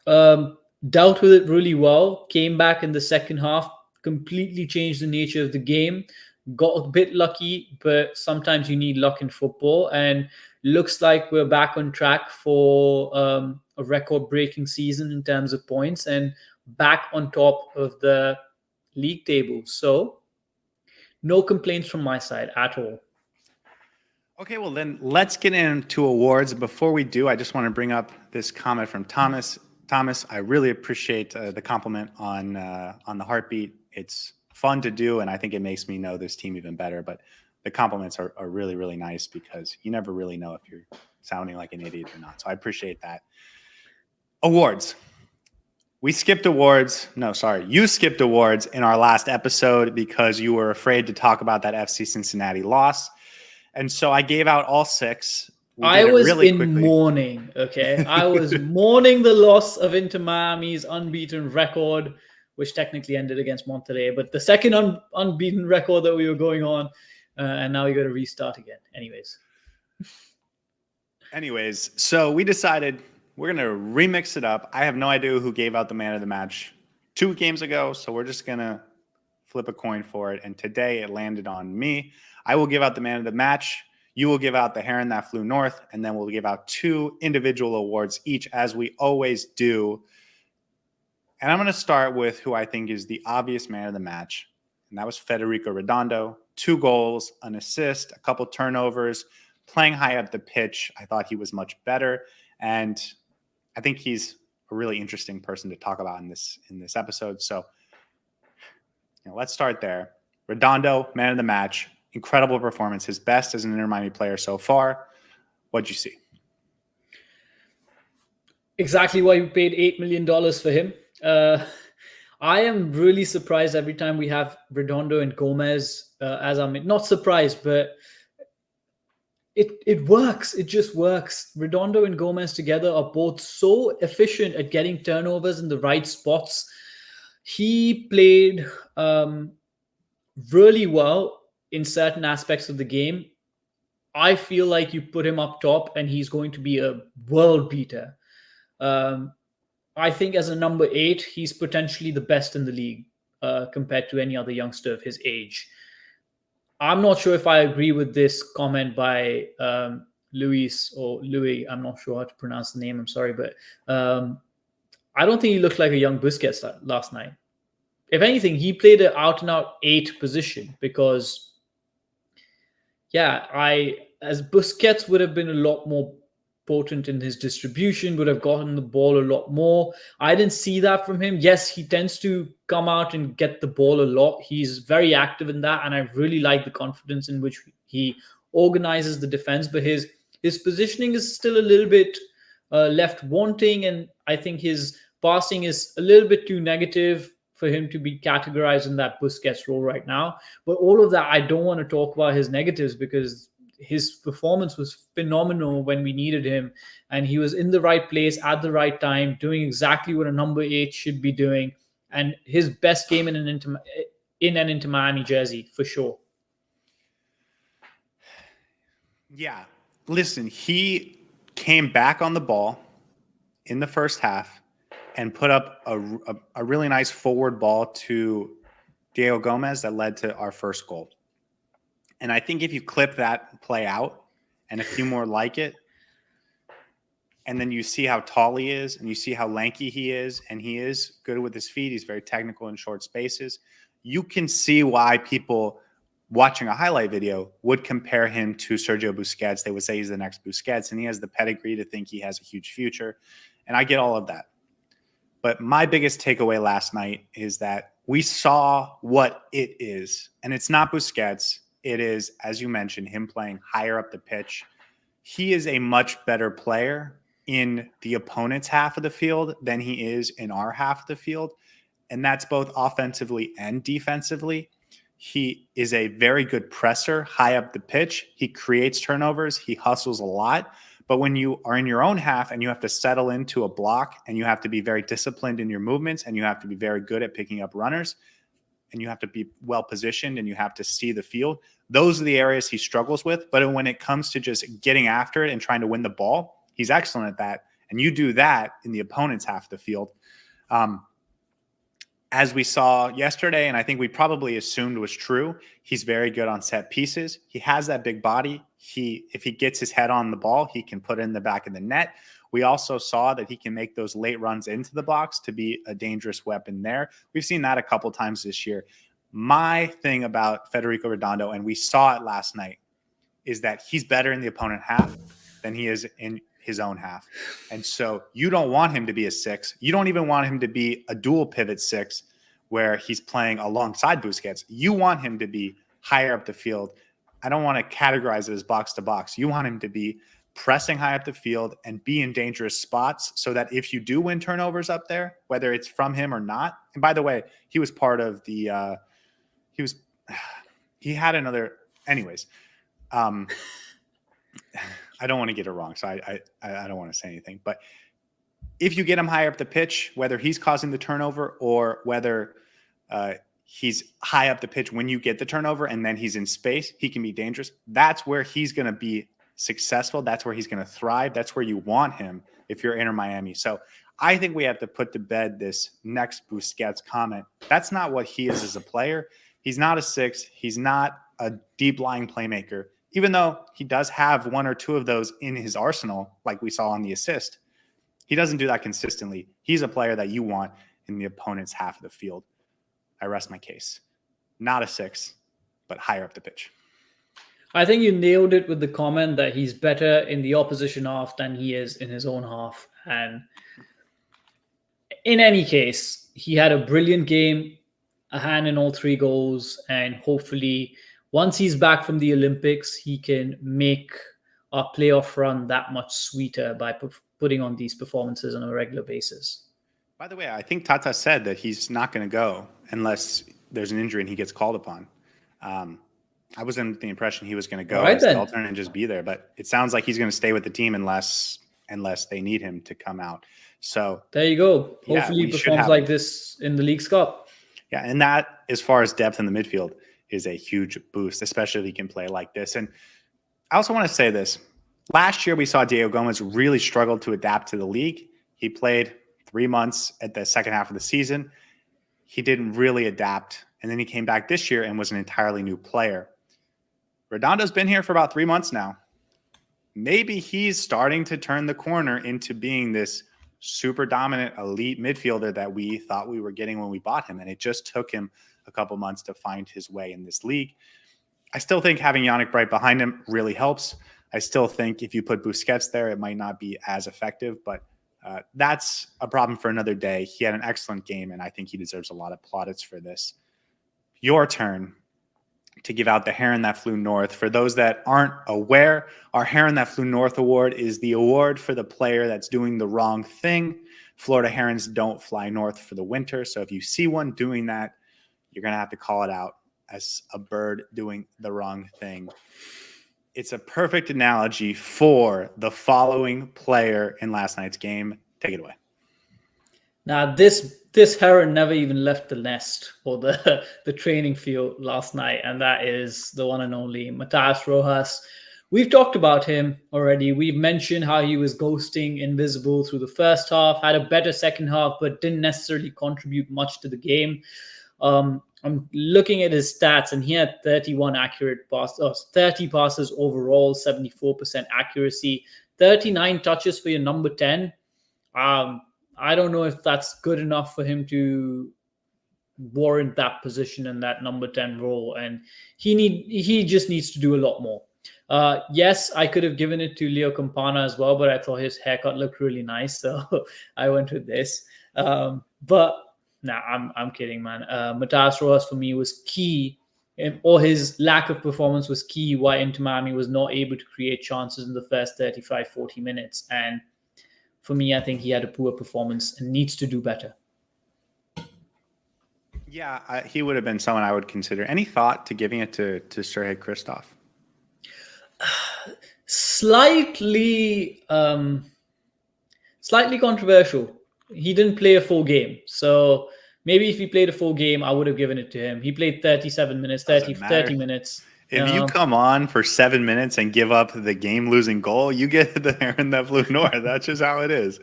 dealt with it really well, came back in the second half, completely changed the nature of the game, got a bit lucky, but sometimes you need luck in football. And looks like we're back on track for a record-breaking season in terms of points and back on top of the league table. So no complaints from my side at all. Okay, well then let's get into awards. Before we do, I just want to bring up this comment from Thomas. Thomas, I really appreciate the compliment on the heartbeat. It's fun to do, and I think it makes me know this team even better. But the compliments are really, really nice because you never really know if you're sounding like an idiot or not. So I appreciate that. Awards. We skipped awards. No, sorry. You skipped awards in our last episode because you were afraid to talk about that FC Cincinnati loss. And so I gave out all 6. I was really in mourning, okay? I was mourning the loss of Inter Miami's unbeaten record, which technically ended against Monterrey, but the second unbeaten record that we were going on, and now we got to restart again. Anyways, so we decided we're going to remix it up. I have no idea who gave out the man of the match 2 games ago, so we're just going to flip a coin for it. And today it landed on me. I will give out the man of the match. You will give out the heron that flew north, and then we'll give out 2 individual awards each, as we always do. And I'm going to start with who I think is the obvious man of the match, and that was Federico Redondo. 2 goals, an assist, a couple turnovers, playing high up the pitch. I thought he was much better, and I think he's a really interesting person to talk about in this episode. So let's start there. Redondo, man of the match. Incredible performance, his best as an Inter Miami player so far. What'd you see? Exactly why we paid $8 million for him. I am really surprised every time we have Redondo and Gómez as our not surprised, but it works. It just works. Redondo and Gómez together are both so efficient at getting turnovers in the right spots. He played really well in certain aspects of the game. I feel like you put him up top and he's going to be a world beater. I think as a number 8, he's potentially the best in the league compared to any other youngster of his age. I'm not sure if I agree with this comment by Luis or Louis. I'm not sure how to pronounce the name. I'm sorry, but I don't think he looked like a young Busquets last night. if anything, he played an out and out 8 position because, yeah, as Busquets would have been a lot more potent in his distribution, would have gotten the ball a lot more. I didn't see that from him. Yes, he tends to come out and get the ball a lot. He's very active in that, and I really like the confidence in which he organizes the defense. But his positioning is still a little bit left wanting, and I think his passing is a little bit too negative for him to be categorized in that Busquets role right now. But all of that, I don't want to talk about his negatives because his performance was phenomenal when we needed him, and he was in the right place at the right time, doing exactly what a number 8 should be doing, and his best game in an Inter Miami jersey for sure. Yeah. Listen, he came back on the ball in the first half and put up a really nice forward ball to Diego Gómez that led to our first goal. And I think if you clip that play out and a few more like it, and then you see how tall he is and you see how lanky he is, and he is good with his feet, he's very technical in short spaces, you can see why people watching a highlight video would compare him to Sergio Busquets. They would say he's the next Busquets, and he has the pedigree to think he has a huge future. And I get all of that. But my biggest takeaway last night is that we saw what it is. And it's not Busquets. It is, as you mentioned, him playing higher up the pitch. He is a much better player in the opponent's half of the field than he is in our half of the field. And that's both offensively and defensively. He is a very good presser high up the pitch. He creates turnovers. He hustles a lot. But when you are in your own half and you have to settle into a block and you have to be very disciplined in your movements and you have to be very good at picking up runners and you have to be well positioned and you have to see the field, those are the areas he struggles with. But when it comes to just getting after it and trying to win the ball, he's excellent at that. And you do that in the opponent's half of the field. As we saw yesterday, and I think we probably assumed was true, he's very good on set pieces. He has that big body. If he gets his head on the ball, he can put it in the back of the net. We also saw that he can make those late runs into the box to be a dangerous weapon there. We've seen that a couple times this year. My thing about Federico Redondo, and we saw it last night, is that he's better in the opponent half than he is in his own half. And so you don't want him to be a 6. You don't even want him to be a dual pivot 6 where he's playing alongside Busquets. You want him to be higher up the field. I don't want to categorize it as box to box. You want him to be pressing high up the field and be in dangerous spots so that if you do win turnovers up there, whether it's from him or not. And by the way, he was part of the he had another anyways. I don't want to get it wrong, so I don't want to say anything. But if you get him higher up the pitch, whether he's causing the turnover or whether he's high up the pitch when you get the turnover and then he's in space, he can be dangerous. That's where he's going to be successful. That's where he's going to thrive. That's where you want him if you're Inter Miami. So I think we have to put to bed this next Busquets comment. That's not what he is as a player. He's not a 6. He's not a deep lying playmaker, even though he does have 1 or 2 of those in his arsenal, like we saw on the assist. He doesn't do that consistently. He's a player that you want in the opponent's half of the field. I rest my case. Not a 6, but higher up the pitch. I think you nailed it with the comment that he's better in the opposition half than he is in his own half. And in any case, he had a brilliant game, a hand in all 3 goals, and hopefully once he's back from the Olympics, he can make our playoff run that much sweeter by putting on these performances on a regular basis. By the way, I think Tata said that he's not going to go unless there's an injury and he gets called upon. I was under the impression he was going to go as the alternate and just be there, but it sounds like he's going to stay with the team unless they need him to come out. So there you go. Hopefully he performs like this in the League's Cup. Yeah, and that, as far as depth in the midfield, is a huge boost, especially if he can play like this. And I also want to say this. Last year, we saw Diego Gómez really struggle to adapt to the league. He played 3 months at the second half of the season. He didn't really adapt. And then he came back this year and was an entirely new player. Redondo's been here for about 3 months now. Maybe he's starting to turn the corner into being this super dominant elite midfielder that we thought we were getting when we bought him. And it just took him a couple months to find his way in this league. I still think having Yannick Bright behind him really helps. I still think if you put Busquets there, it might not be as effective, but that's a problem for another day. He had an excellent game, and I think he deserves a lot of plaudits for this. Your turn to give out the Heron That Flew North. For those that aren't aware, our Heron That Flew North award is the award for the player that's doing the wrong thing. Florida herons don't fly north for the winter, so if you see one doing that, you're going to have to call it out as a bird doing the wrong thing. It's a perfect analogy for the following player in last night's game. Take it away. Now, this heron never even left the nest or the training field last night, and that is the one and only Matías Rojas. We've talked about him already. We've mentioned how he was ghosting invisible through the first half, had a better second half, but didn't necessarily contribute much to the game. I'm looking at his stats, and he had 31 accurate passes, 30 passes overall, 74% accuracy, 39 touches for your number 10. I don't know if that's good enough for him to warrant that position in that number 10 role, and he just needs to do a lot more. Yes, I could have given it to Leo Campana as well, but I thought his haircut looked really nice, so I went with this. But nah, I'm kidding, man. Matías Rojas for me was key, or his lack of performance was key why Inter Miami was not able to create chances in the first 35, 40 minutes. And for me, I think he had a poor performance and needs to do better. Yeah, he would have been someone I would consider. Any thought to giving it to Serhej Kristoff? Slightly controversial. He didn't play a full game. So maybe if he played a full game, I would have given it to him. He played 37 minutes, 30 minutes. If you come on for 7 minutes and give up the game-losing goal, you get the Heron That Flew North. That's just how it is.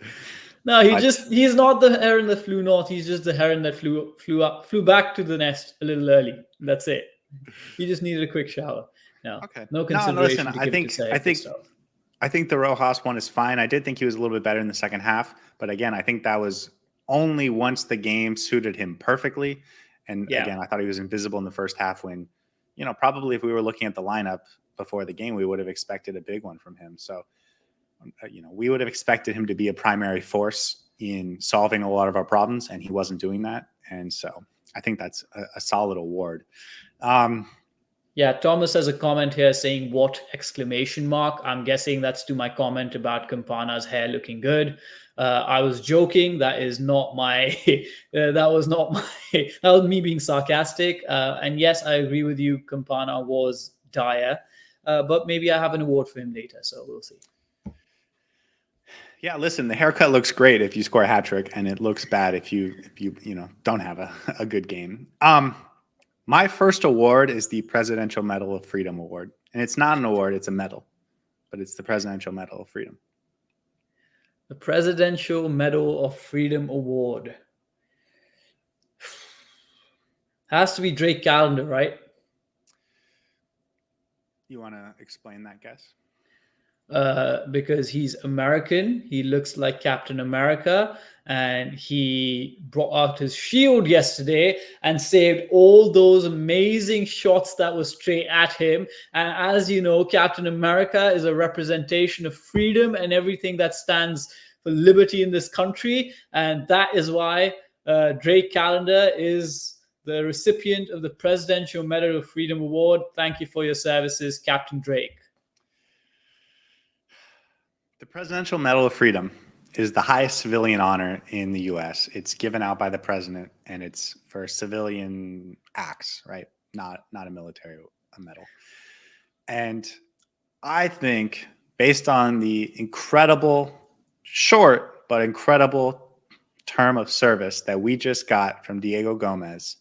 No, he's not the heron that flew north. He's just the heron that flew back to the nest a little early. That's it. He just needed a quick shower. No, okay. No consideration. No, listen, I think the Rojas one is fine. I did think he was a little bit better in the second half, but again, I think that was only once the game suited him perfectly. And again, I thought he was invisible in the first half when, probably if we were looking at the lineup before the game, we would have expected a big one from him. So, we would have expected him to be a primary force in solving a lot of our problems, and he wasn't doing that. And so I think that's a solid award. Yeah, Thomas has a comment here saying, "What exclamation mark?" I'm guessing that's to my comment about Campana's hair looking good. I was joking. That is not my. That was me being sarcastic. And yes, I agree with you. Campana was dire, but maybe I have an award for him later. So we'll see. Yeah, listen, the haircut looks great if you score a hat trick, and it looks bad if you don't have a good game. My first award is the Presidential Medal of Freedom Award. And it's not an award, it's a medal. But it's the Presidential Medal of Freedom. The Presidential Medal of Freedom Award. Has to be Drake Callender, right? You want to explain that, guess? Because he's American. He looks like Captain America, and he brought out his shield yesterday and saved all those amazing shots that were straight at him. And as you know, Captain America is a representation of freedom and everything that stands for liberty in this country. And that is why Drake Callender is the recipient of the Presidential Medal of Freedom Award. Thank you for your services, Captain Drake. The Presidential Medal of Freedom is the highest civilian honor in the U.S. It's given out by the president, and it's for civilian acts, right? Not a military medal. And I think, based on the incredible, short but incredible term of service that we just got from Diego Gómez,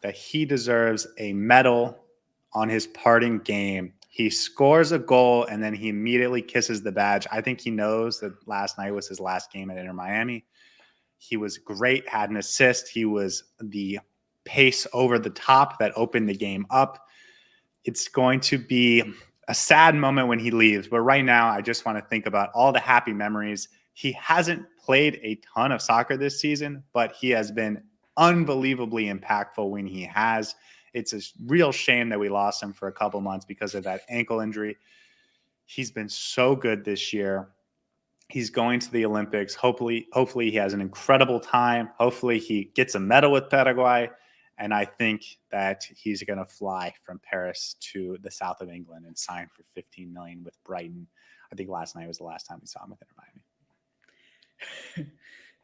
that he deserves a medal on his parting game. He scores a goal, and then he immediately kisses the badge. I think he knows that last night was his last game at Inter Miami. He was great, had an assist. He was the pace over the top that opened the game up. It's going to be a sad moment when he leaves, but right now I just want to think about all the happy memories He hasn't played a ton of soccer this season, but he has been unbelievably impactful when he has. It's a real shame that we lost him for a couple months because of that ankle injury. He's been so good this year. He's going to the Olympics. Hopefully he has an incredible time. Hopefully he gets a medal with Paraguay. And I think that he's going to fly from Paris to the south of England and sign for $15 million with Brighton. I think last night was the last time we saw him with Inter Miami.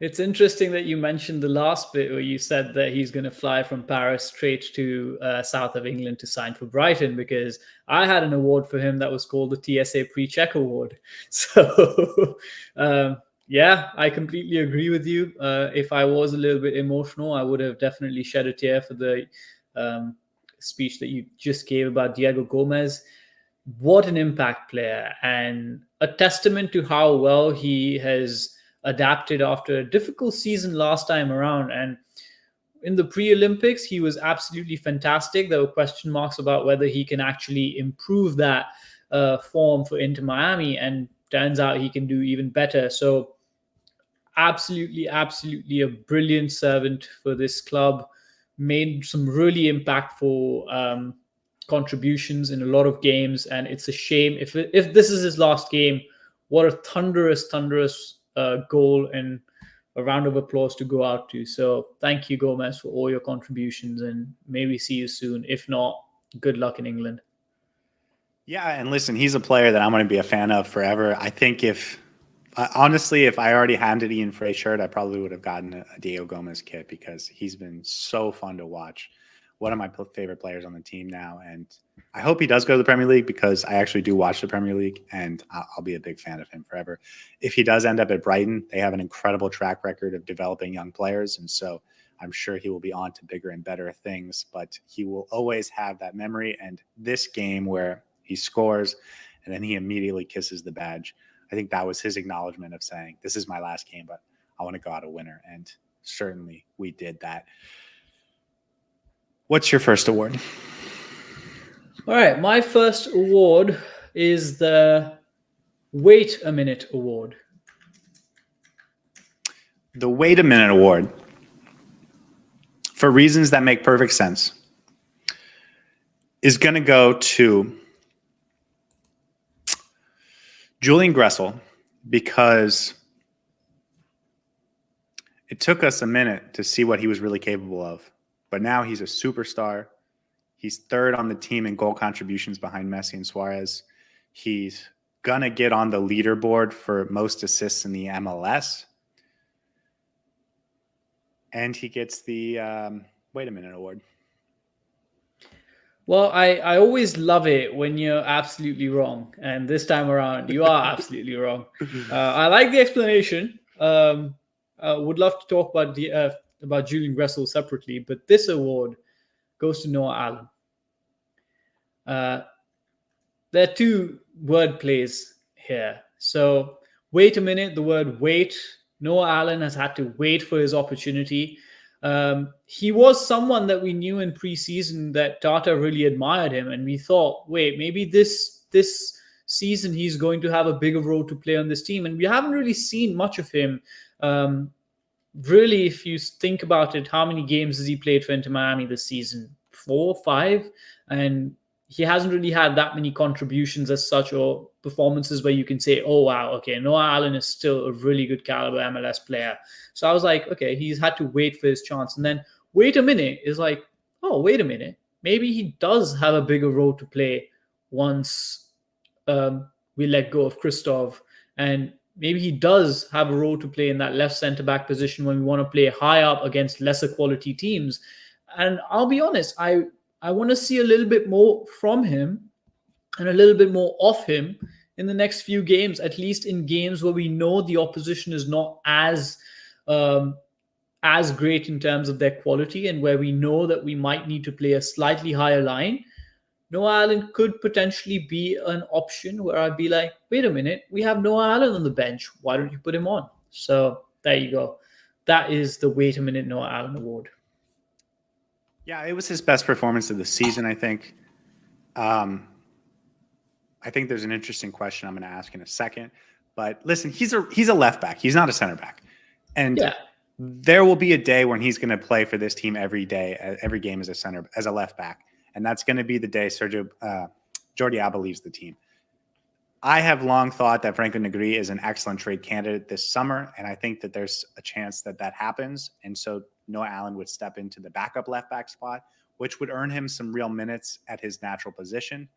It's interesting that you mentioned the last bit where you said that he's going to fly from Paris straight to south of England to sign for Brighton, because I had an award for him that was called the TSA Pre-Check Award. So, yeah, I completely agree with you. If I was a little bit emotional, I would have definitely shed a tear for the speech that you just gave about Diego Gómez. What an impact player, and a testament to how well he has adapted after a difficult season last time around. And in the pre-Olympics, he was absolutely fantastic. There were question marks about whether he can actually improve that form for Inter Miami, and turns out he can do even better. So absolutely a brilliant servant for this club. Made some really impactful contributions in a lot of games, and it's a shame if this is his last game. What a thunderous goal, and a round of applause to go out to. So thank you, Gómez, for all your contributions, and maybe see you soon. If not, good luck in England. Yeah, and listen, he's a player that I'm going to be a fan of forever. I think honestly, if I already had an Ian Frey shirt, I probably would have gotten a Diego Gómez kit, because he's been so fun to watch. One of my favorite players on the team now, and I hope he does go to the Premier League, because I actually do watch the Premier League, and I'll be a big fan of him forever. If he does end up at Brighton, they have an incredible track record of developing young players, and so I'm sure he will be on to bigger and better things, but he will always have that memory. And this game where he scores and then he immediately kisses the badge, I think that was his acknowledgement of saying, this is my last game, but I want to go out a winner. And certainly we did that. What's your first award? All right, my first award is the Wait a Minute Award. The Wait a Minute Award, for reasons that make perfect sense, is going to go to Julian Gressel, because it took us a minute to see what he was really capable of. But now he's a superstar. He's third on the team in goal contributions behind Messi and Suarez. He's going to get on the leaderboard for most assists in the MLS. And he gets the Wait a Minute Award. Well, I always love it when you're absolutely wrong. And this time around, you are absolutely wrong. I like the explanation. Would love to talk about Julian Gressel separately, but this award goes to Noah Allen. There are two word plays here. So wait a minute, the word wait. Noah Allen has had to wait for his opportunity. He was someone that we knew in preseason that Tata really admired him, and we thought, wait, maybe this season he's going to have a bigger role to play on this team. And we haven't really seen much of him. Really, if you think about it, how many games has he played for Inter Miami this season? 4, 5? And he hasn't really had that many contributions as such, or performances where you can say, oh, wow, okay, Noah Allen is still a really good caliber MLS player. So I was like, okay, he's had to wait for his chance. And then wait a minute is like, oh, wait a minute. Maybe he does have a bigger role to play once we let go of Christoph. And maybe he does have a role to play in that left center-back position when we want to play high up against lesser quality teams. And I'll be honest, I want to see a little bit more from him and a little bit more of him in the next few games, at least in games where we know the opposition is not as great in terms of their quality, and where we know that we might need to play a slightly higher line. Noah Allen could potentially be an option where I'd be like, wait a minute, we have Noah Allen on the bench. Why don't you put him on? So there you go. That is the Wait a Minute Noah Allen Award. Yeah, it was his best performance of the season, I think. I think there's an interesting question I'm going to ask in a second. But listen, he's a left back. He's not a center back. And Yeah. there will be a day when he's going to play for this team every day, every game as a left back. And that's going to be the day Jordi Alba leaves the team. I have long thought that Franco Negri is an excellent trade candidate this summer, and I think that there's a chance that happens. And so Noah Allen would step into the backup left back spot, which would earn him some real minutes at his natural position.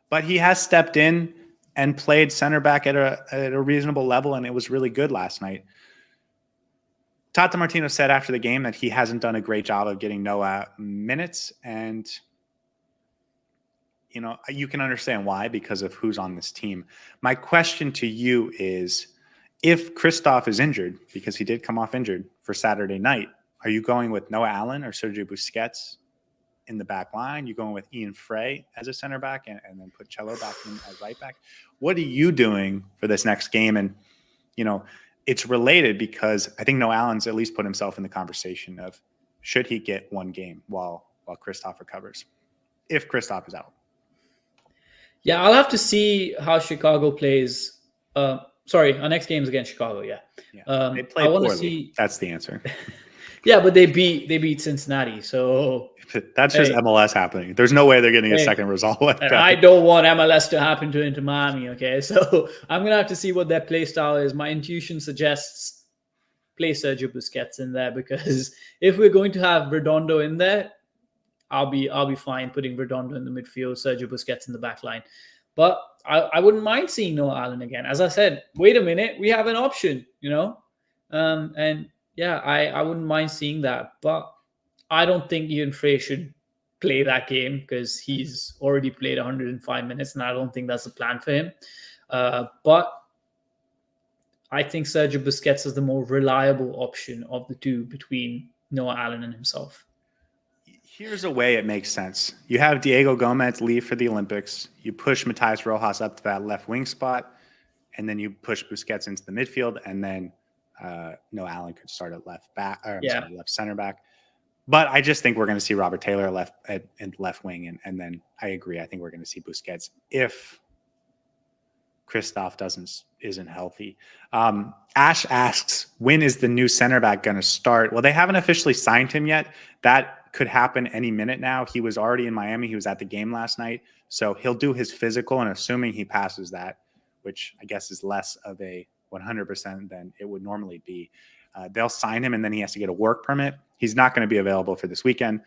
But he has stepped in and played center back at a reasonable level, and it was really good last night. Tata Martino said after the game that he hasn't done a great job of getting Noah minutes, and you can understand why, because of who's on this team. My question to you is, if Christoph is injured, because he did come off injured for Saturday night, are you going with Noah Allen or Sergio Busquets in the back line? You going with Ian Frey as a center back and then put Cello back in as right back? What are you doing for this next game? And, it's related because I think Noah Allen's at least put himself in the conversation of should he get one game while Christoph recovers, if Christoph is out. Yeah, I'll have to see how Chicago plays. Our next game is against Chicago. Yeah. They play poorly. That's the answer. Yeah, but they beat Cincinnati, so that's just MLS happening. There's no way they're getting a second result like that. I don't want MLS to happen to Inter Miami. Okay, so I'm gonna have to see what their play style is. My intuition suggests play Sergio Busquets in there, because if we're going to have Redondo in there, I'll be fine putting Redondo in the midfield, Sergio Busquets in the back line. But I wouldn't mind seeing Noah Allen again. As I said, wait a minute, we have an option, and yeah, I wouldn't mind seeing that. But I don't think Ian Frey should play that game, because he's already played 105 minutes, and I don't think that's the plan for him. But I think Sergio Busquets is the more reliable option of the two between Noah Allen and himself. Here's a way it makes sense. You have Diego Gómez leave for the Olympics. You push Matías Rojas up to that left wing spot, and then you push Busquets into the midfield, and then Noah Allen could start at left center back. But I just think we're going to see Robert Taylor left wing, and then I agree. I think we're going to see Busquets if Christoph isn't healthy. Ash asks, when is the new center back going to start? Well, they haven't officially signed him yet. That could happen any minute now. He was already in Miami. He was at the game last night. So he'll do his physical, and assuming he passes that, which I guess is less of a 100% than it would normally be, they'll sign him, and then he has to get a work permit. He's not going to be available for this weekend.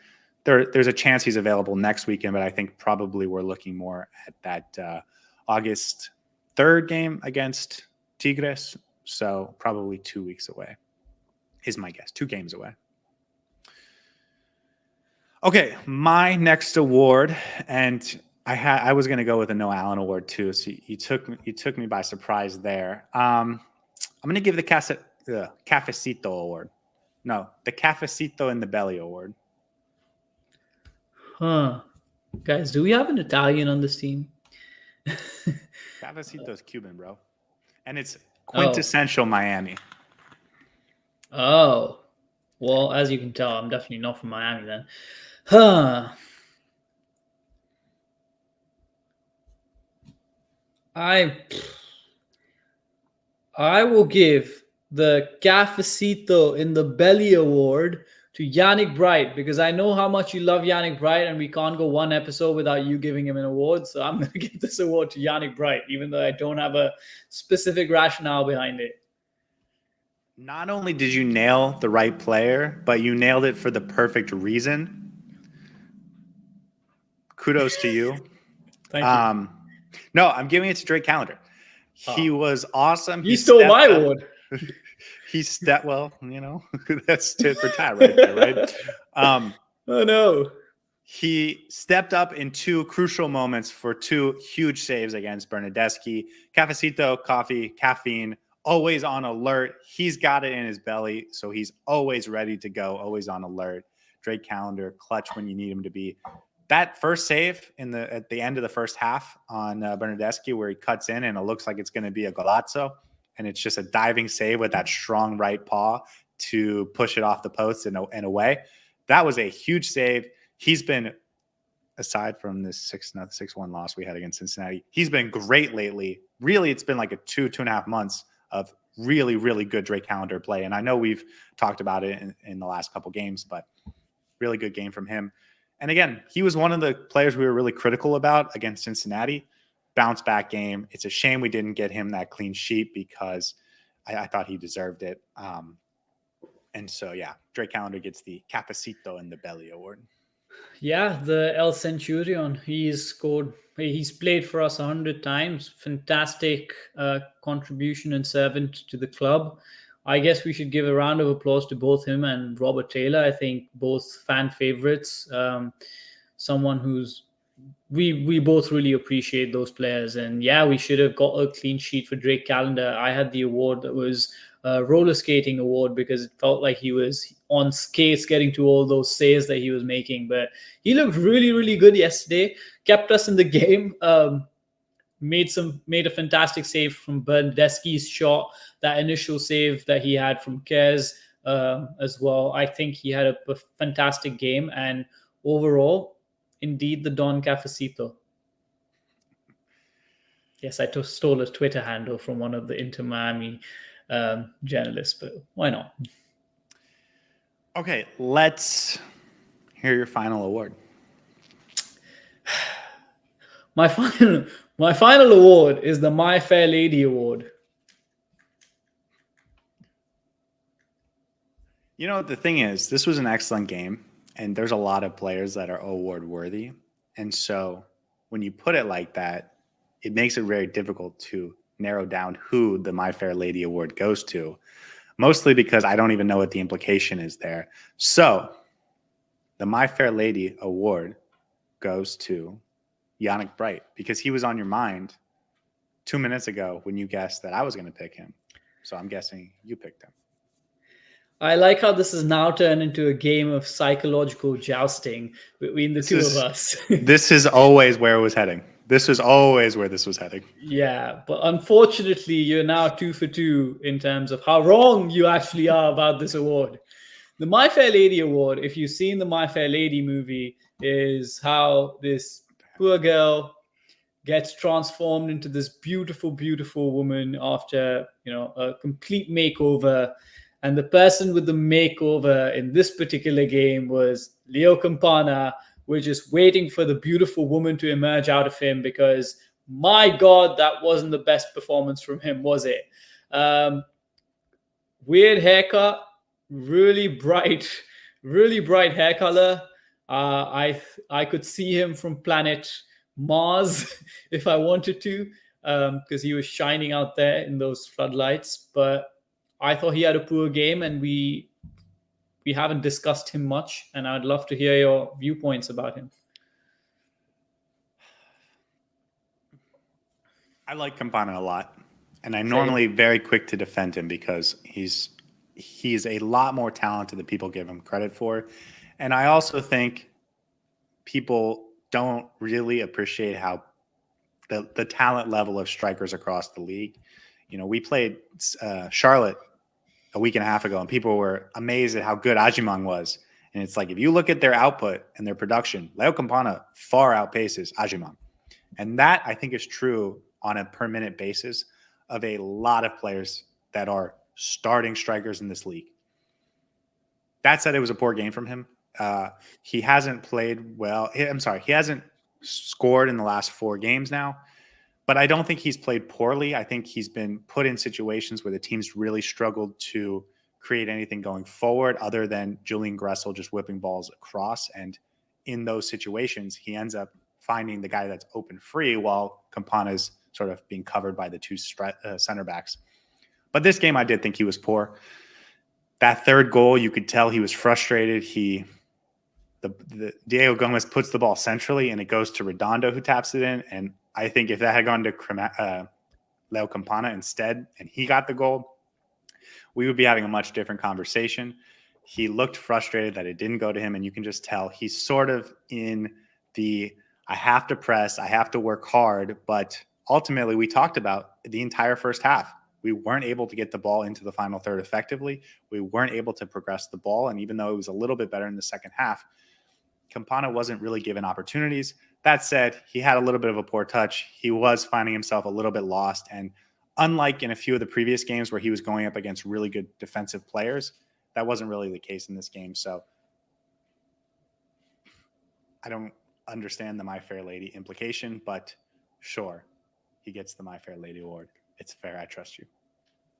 There's a chance he's available next weekend, but I think probably we're looking more at that August 3rd game against Tigres. So probably 2 weeks away is my guess. 2 games away. Okay, my next award, and I was going to go with a Noah Allen award too. So you took me by surprise there. I'm going to give the Cafecito award. No, the Cafecito in the Belly award. Huh. Guys, do we have an Italian on this team? Cafecito is Cuban, bro. And it's quintessential Miami. Oh. Well, as you can tell, I'm definitely not from Miami then. Huh. I will give the Cafecito in the Belly award to Yannick Bright, because I know how much you love Yannick Bright, and we can't go one episode without you giving him an award. So I'm going to give this award to Yannick Bright, even though I don't have a specific rationale behind it. Not only did you nail the right player, but you nailed it for the perfect reason. Kudos to you. Thank you. No, I'm giving it to Drake Callender. He was awesome. He stole my award. He stepped that's tit for tat right there, right? Oh no. He stepped up in 2 crucial moments for 2 huge saves against Bernadeschi. Cafecito, caffeine, always on alert. He's got it in his belly, so he's always ready to go, always on alert. Drake Callender, clutch when you need him to be. That first save at the end of the first half on Bernadeschi, where he cuts in and it looks like it's going to be a golazzo, and it's just a diving save with that strong right paw to push it off the post and away. That was a huge save. He's been aside from this 6-1 loss we had against Cincinnati, he's been great lately. Really, it's been like a 2.5 months of really, really good Drake Callender play. And I know we've talked about it in the last couple games, but really good game from him. And again, he was one of the players we were really critical about against Cincinnati. Bounce back game. It's a shame we didn't get him that clean sheet because I thought he deserved it. And so, yeah, Drake Callender gets the Capacito in the Belly Award. Yeah, the El Centurion. He's played for us 100 times. Fantastic contribution and servant to the club. I guess we should give a round of applause to both him and Robert Taylor. I think both fan favorites. Someone who's we both really appreciate those players. And yeah, we should have got a clean sheet for Drake Callender. I had the award that was a roller skating award because it felt like he was on skates getting to all those saves that he was making. But he looked really, really good yesterday. Kept us in the game. Made a fantastic save from Berndeski's shot. That initial save that he had from Kez as well. I think he had a fantastic game, and overall, indeed, the Don Cafecito. Yes, I stole a Twitter handle from one of the Inter Miami journalists, but why not? Okay, let's hear your final award. My final award is the My Fair Lady Award. You know, the thing is, this was an excellent game, and there's a lot of players that are award worthy. And so when you put it like that, it makes it very difficult to narrow down who the My Fair Lady Award goes to, mostly because I don't even know what the implication is there. So the My Fair Lady Award goes to Yannick Bright because he was on your mind 2 minutes ago when you guessed that I was going to pick him. So I'm guessing you picked him. I like how this has now turned into a game of psychological jousting between the two of us. This is always where it was heading. This is always where this was heading. Yeah, but unfortunately, you're now 2 for 2 in terms of how wrong you actually are about this award. The My Fair Lady Award, if you've seen the My Fair Lady movie, is how this poor girl gets transformed into this beautiful, beautiful woman after, a complete makeover. And the person with the makeover in this particular game was Leo Campana. We're just waiting for the beautiful woman to emerge out of him because, my God, that wasn't the best performance from him, was it? Weird haircut, really bright hair color. I could see him from planet Mars if I wanted to, because he was shining out there in those floodlights. But I thought he had a poor game, and we haven't discussed him much, and I'd love to hear your viewpoints about him. I like Campana a lot, and I'm normally very quick to defend him because he's a lot more talented than people give him credit for. And I also think people don't really appreciate how the talent level of strikers across the league. We played Charlotte a week and a half ago, and people were amazed at how good Ajimang was. And it's like, if you look at their output and their production, Leo Campana far outpaces Ajimang. And that, I think, is true on a per minute basis of a lot of players that are starting strikers in this league. That said, it was a poor game from him. He hasn't played well. He hasn't scored in the last 4 games now. But I don't think he's played poorly. I think he's been put in situations where the team's really struggled to create anything going forward other than Julian Gressel just whipping balls across. And in those situations, he ends up finding the guy that's open free while Campana's sort of being covered by the 2 center backs. But this game, I did think he was poor. That third goal, you could tell he was frustrated. The Diego Gómez puts the ball centrally, and it goes to Redondo, who taps it in. And I think if that had gone to Leo Campana instead, and he got the goal, we would be having a much different conversation. He looked frustrated that it didn't go to him, and you can just tell he's sort of in the I have to press, I have to work hard. But ultimately, we talked about the entire first half. We weren't able to get the ball into the final third effectively. We weren't able to progress the ball. And even though it was a little bit better in the second half, Campana wasn't really given opportunities. That said, he had a little bit of a poor touch. He was finding himself a little bit lost. And unlike in a few of the previous games where he was going up against really good defensive players, that wasn't really the case in this game. So I don't understand the My Fair Lady implication, but sure, he gets the My Fair Lady award. It's fair. I trust you.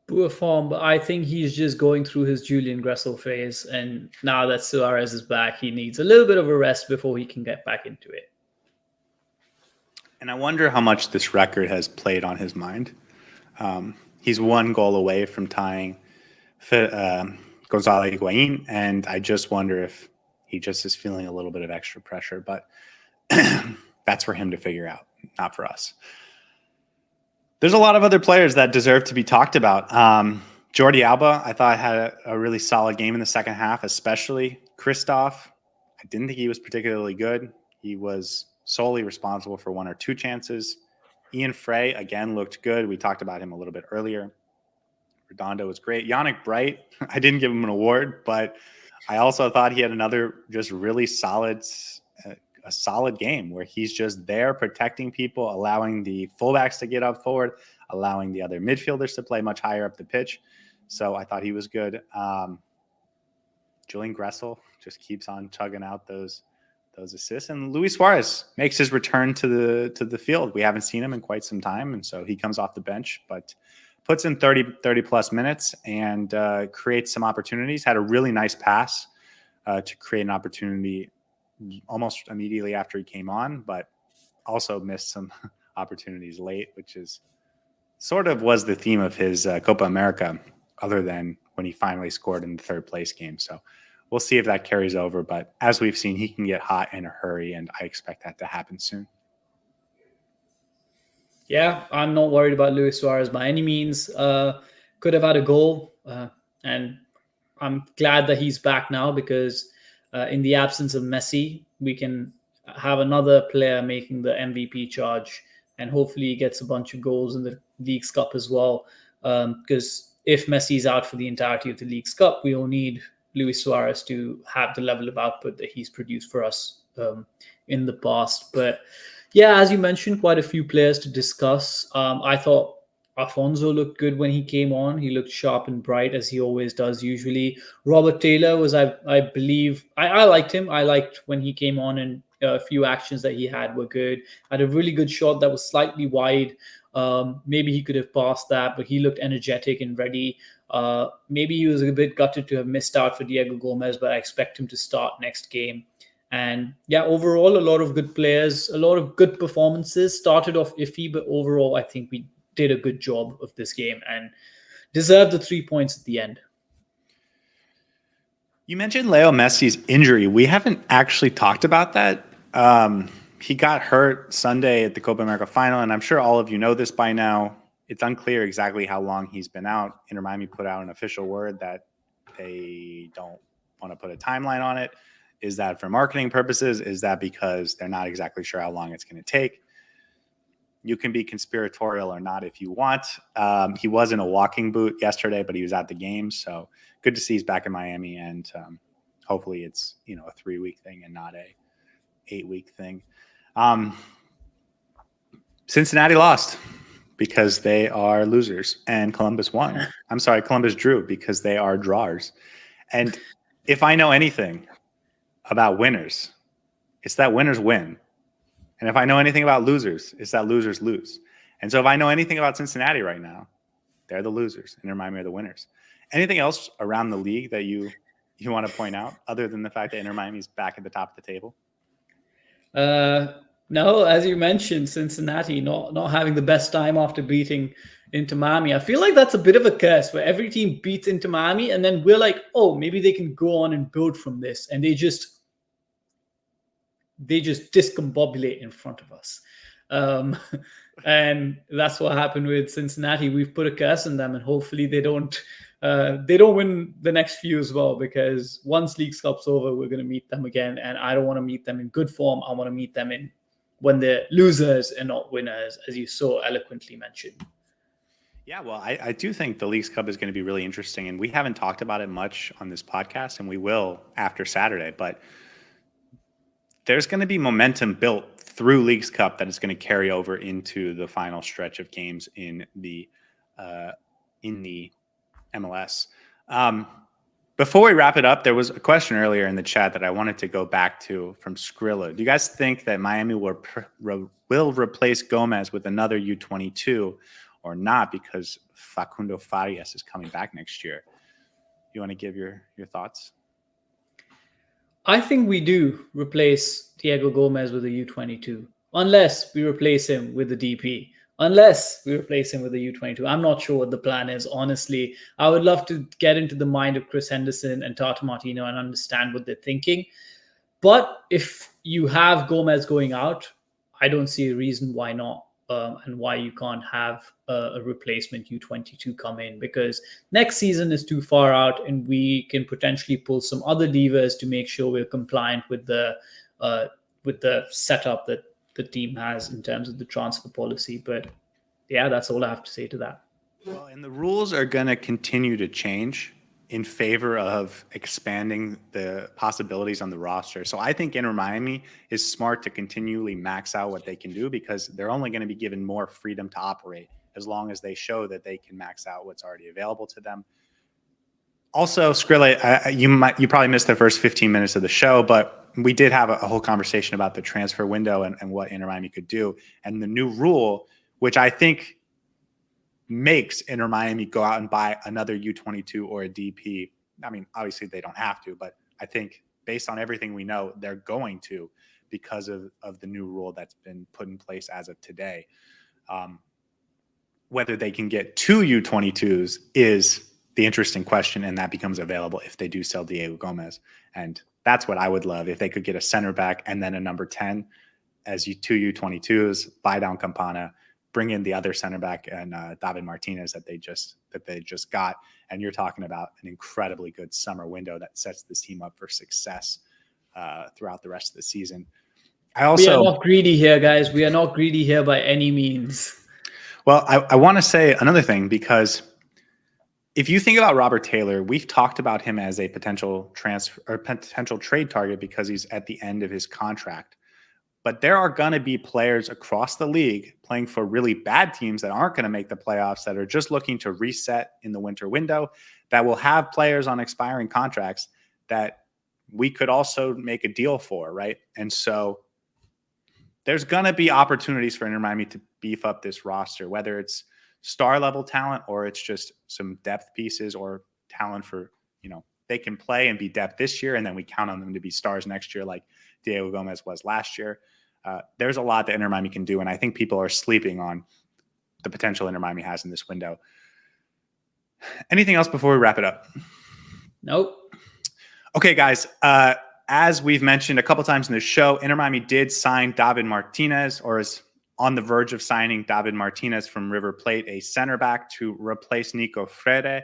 Poor form, but I think he's just going through his Julian Gressel phase. And now that Suarez is back, he needs a little bit of a rest before he can get back into it. And I wonder how much this record has played on his mind. He's one goal away from tying Gonzalo Higuain, and I just wonder if he just is feeling a little bit of extra pressure. But that's for him to figure out, not for us. There's a lot of other players that deserve to be talked about. Jordi Alba, I thought had a really solid game in the second half, especially Christoph. I didn't think he was particularly good. He was solely responsible for one or two chances. Ian Frey, again, looked good. We talked about him a little bit earlier. Redondo was great. Yannick Bright, I didn't give him an award, but I also thought he had another just really solid a solid game where he's just there protecting people, allowing the fullbacks to get up forward, allowing the other midfielders to play much higher up the pitch. So I thought he was good. Julian Gressel just keeps on chugging out those assists, and Luis Suarez makes his return to the field. We haven't seen him in quite some time, and so he comes off the bench, but puts in 30 plus minutes and creates some opportunities. Had a really nice pass to create an opportunity almost immediately after he came on, but also missed some opportunities late, which is sort of was the theme of his Copa America, other than when he finally scored in the third place game. So we'll see if that carries over. But as we've seen, he can get hot in a hurry, and I expect that to happen soon. Yeah, I'm not worried about Luis Suarez by any means. Could have had a goal, and I'm glad that he's back now because in the absence of Messi, we can have another player making the MVP charge, and hopefully he gets a bunch of goals in the Leagues Cup as well. Because if Messi's out for the entirety of the Leagues Cup, we will need Luis Suarez to have the level of output that he's produced for us in the past. But yeah, as you mentioned, quite a few players to discuss. I thought Alfonso looked good when he came on. He looked sharp and bright as he always does usually. Robert Taylor was, I believe, I liked him. I liked when he came on, and a few actions that he had were good. Had a really good shot that was slightly wide. Maybe he could have passed that, but he looked energetic and ready. Maybe he was a bit gutted to have missed out for Diego Gómez, but I expect him to start next game. And yeah, overall, a lot of good players, a lot of good performances. Started off iffy, but overall, I think we did a good job of this game and deserved the 3 points at the end. You mentioned Leo Messi's injury. We haven't actually talked about that. He got hurt Sunday at the Copa America final, and I'm sure all of you know this by now. It's unclear exactly how long he's been out. Inter Miami put out an official word that they don't want to put a timeline on it. Is that for marketing purposes? Is that because they're not exactly sure how long it's going to take? You can be conspiratorial or not if you want. He was in a walking boot yesterday, but he was at the game. So good to see he's back in Miami, and hopefully it's a 3-week thing and not a 8-week thing. Cincinnati lost because they are losers, and Columbus won. I'm sorry, Columbus drew because they are drawers. And if I know anything about winners, it's that winners win. And if I know anything about losers, it's that losers lose. And so if I know anything about Cincinnati right now, they're the losers, and Inter Miami are the winners. Anything else around the league that you want to point out, other than the fact that Inter Miami is back at the top of the table? No, as you mentioned, Cincinnati not having the best time after beating Inter Miami. I feel like that's a bit of a curse where every team beats Inter Miami, and then we're like, oh, maybe they can go on and build from this, and they just discombobulate in front of us. And that's what happened with Cincinnati. We've put a curse on them, and hopefully they don't win the next few as well, because once Leagues Cup's over, we're going to meet them again, and I don't want to meet them in good form. I want to meet them when they're losers and not winners, as you so eloquently mentioned. Yeah, well, I do think the Leagues Cup is going to be really interesting, and we haven't talked about it much on this podcast, and we will after Saturday, but there's going to be momentum built through Leagues Cup that is going to carry over into the final stretch of games in the MLS. Before we wrap it up, there was a question earlier in the chat that I wanted to go back to from Skrilla. Do you guys think that Miami will replace Gómez with another U22 or not, because Facundo Farias is coming back next year? You want to give your thoughts? I think we do replace Diego Gómez with a U22, unless we replace him with the DP. Unless we replace him with a U22. I'm not sure what the plan is, honestly. I would love to get into the mind of Chris Henderson and Tata Martino and understand what they're thinking. But if you have Gómez going out, I don't see a reason why not, and why you can't have a replacement U22 come in, because next season is too far out, and we can potentially pull some other levers to make sure we're compliant with the setup that the team has in terms of the transfer policy. But yeah, that's all I have to say to that. Well, and the rules are going to continue to change in favor of expanding the possibilities on the roster. So I think Inter Miami is smart to continually max out what they can do, because they're only going to be given more freedom to operate as long as they show that they can max out what's already available to them. Also, Skrilla, you probably missed the first 15 minutes of the show, but we did have a whole conversation about the transfer window and what Inter Miami could do. And the new rule, which I think makes Inter Miami go out and buy another U22 or a DP. I mean, obviously they don't have to, but I think based on everything we know, they're going to, because of the new rule that's been put in place as of today. Whether they can get two U22s is the interesting question, and that becomes available if they do sell Diego Gómez. And that's what I would love, if they could get a center back and then a number 10 as two U22s, buy down Campana, bring in the other center back and David Martinez that they just got. And you're talking about an incredibly good summer window that sets this team up for success throughout the rest of the season. We are not greedy here, guys. We are not greedy here by any means. Well, I want to say another thing, because if you think about Robert Taylor, we've talked about him as a potential transfer or potential trade target because he's at the end of his contract. But there are going to be players across the league playing for really bad teams that aren't going to make the playoffs, that are just looking to reset in the winter window, that will have players on expiring contracts that we could also make a deal for, right? And so there's going to be opportunities for Inter Miami to beef up this roster, whether it's star level talent or it's just some depth pieces or talent for, they can play and be depth this year, and then we count on them to be stars next year, like Diego Gómez was last year. There's a lot that Inter Miami can do, and I think people are sleeping on the potential Inter Miami has in this window. Anything else before we wrap it up? Nope. Okay, guys. As we've mentioned a couple times in the show, Inter Miami did sign David Martinez, or is on the verge of signing David Martinez from River Plate, a center back to replace Nico Freire.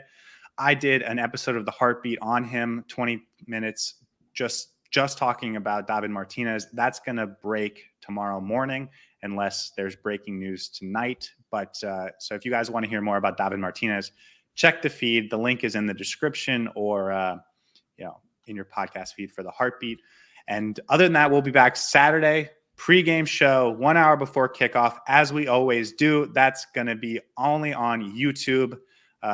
I did an episode of The Heartbeat on him, 20 minutes, just talking about David Martinez. That's going to break tomorrow morning unless there's breaking news tonight. But so if you guys want to hear more about David Martinez, check the feed. The link is in the description or in your podcast feed for The Heartbeat. And other than that, we'll be back Saturday, pregame show, 1 hour before kickoff, as we always do. That's going to be only on YouTube.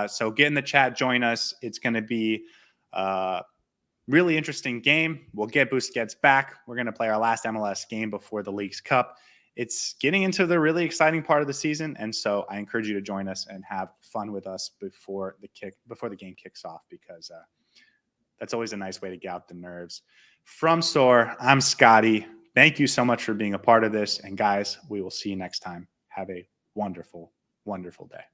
So get in the chat, join us. It's going to be really interesting game. We'll get Busquets back. We're going to play our last MLS game before the Leagues Cup. It's getting into the really exciting part of the season, and so I encourage you to join us and have fun with us before the game kicks off, because that's always a nice way to get out the nerves. From Saur, I'm Scotty. Thank you so much for being a part of this, and guys, we will see you next time. Have a wonderful, wonderful day.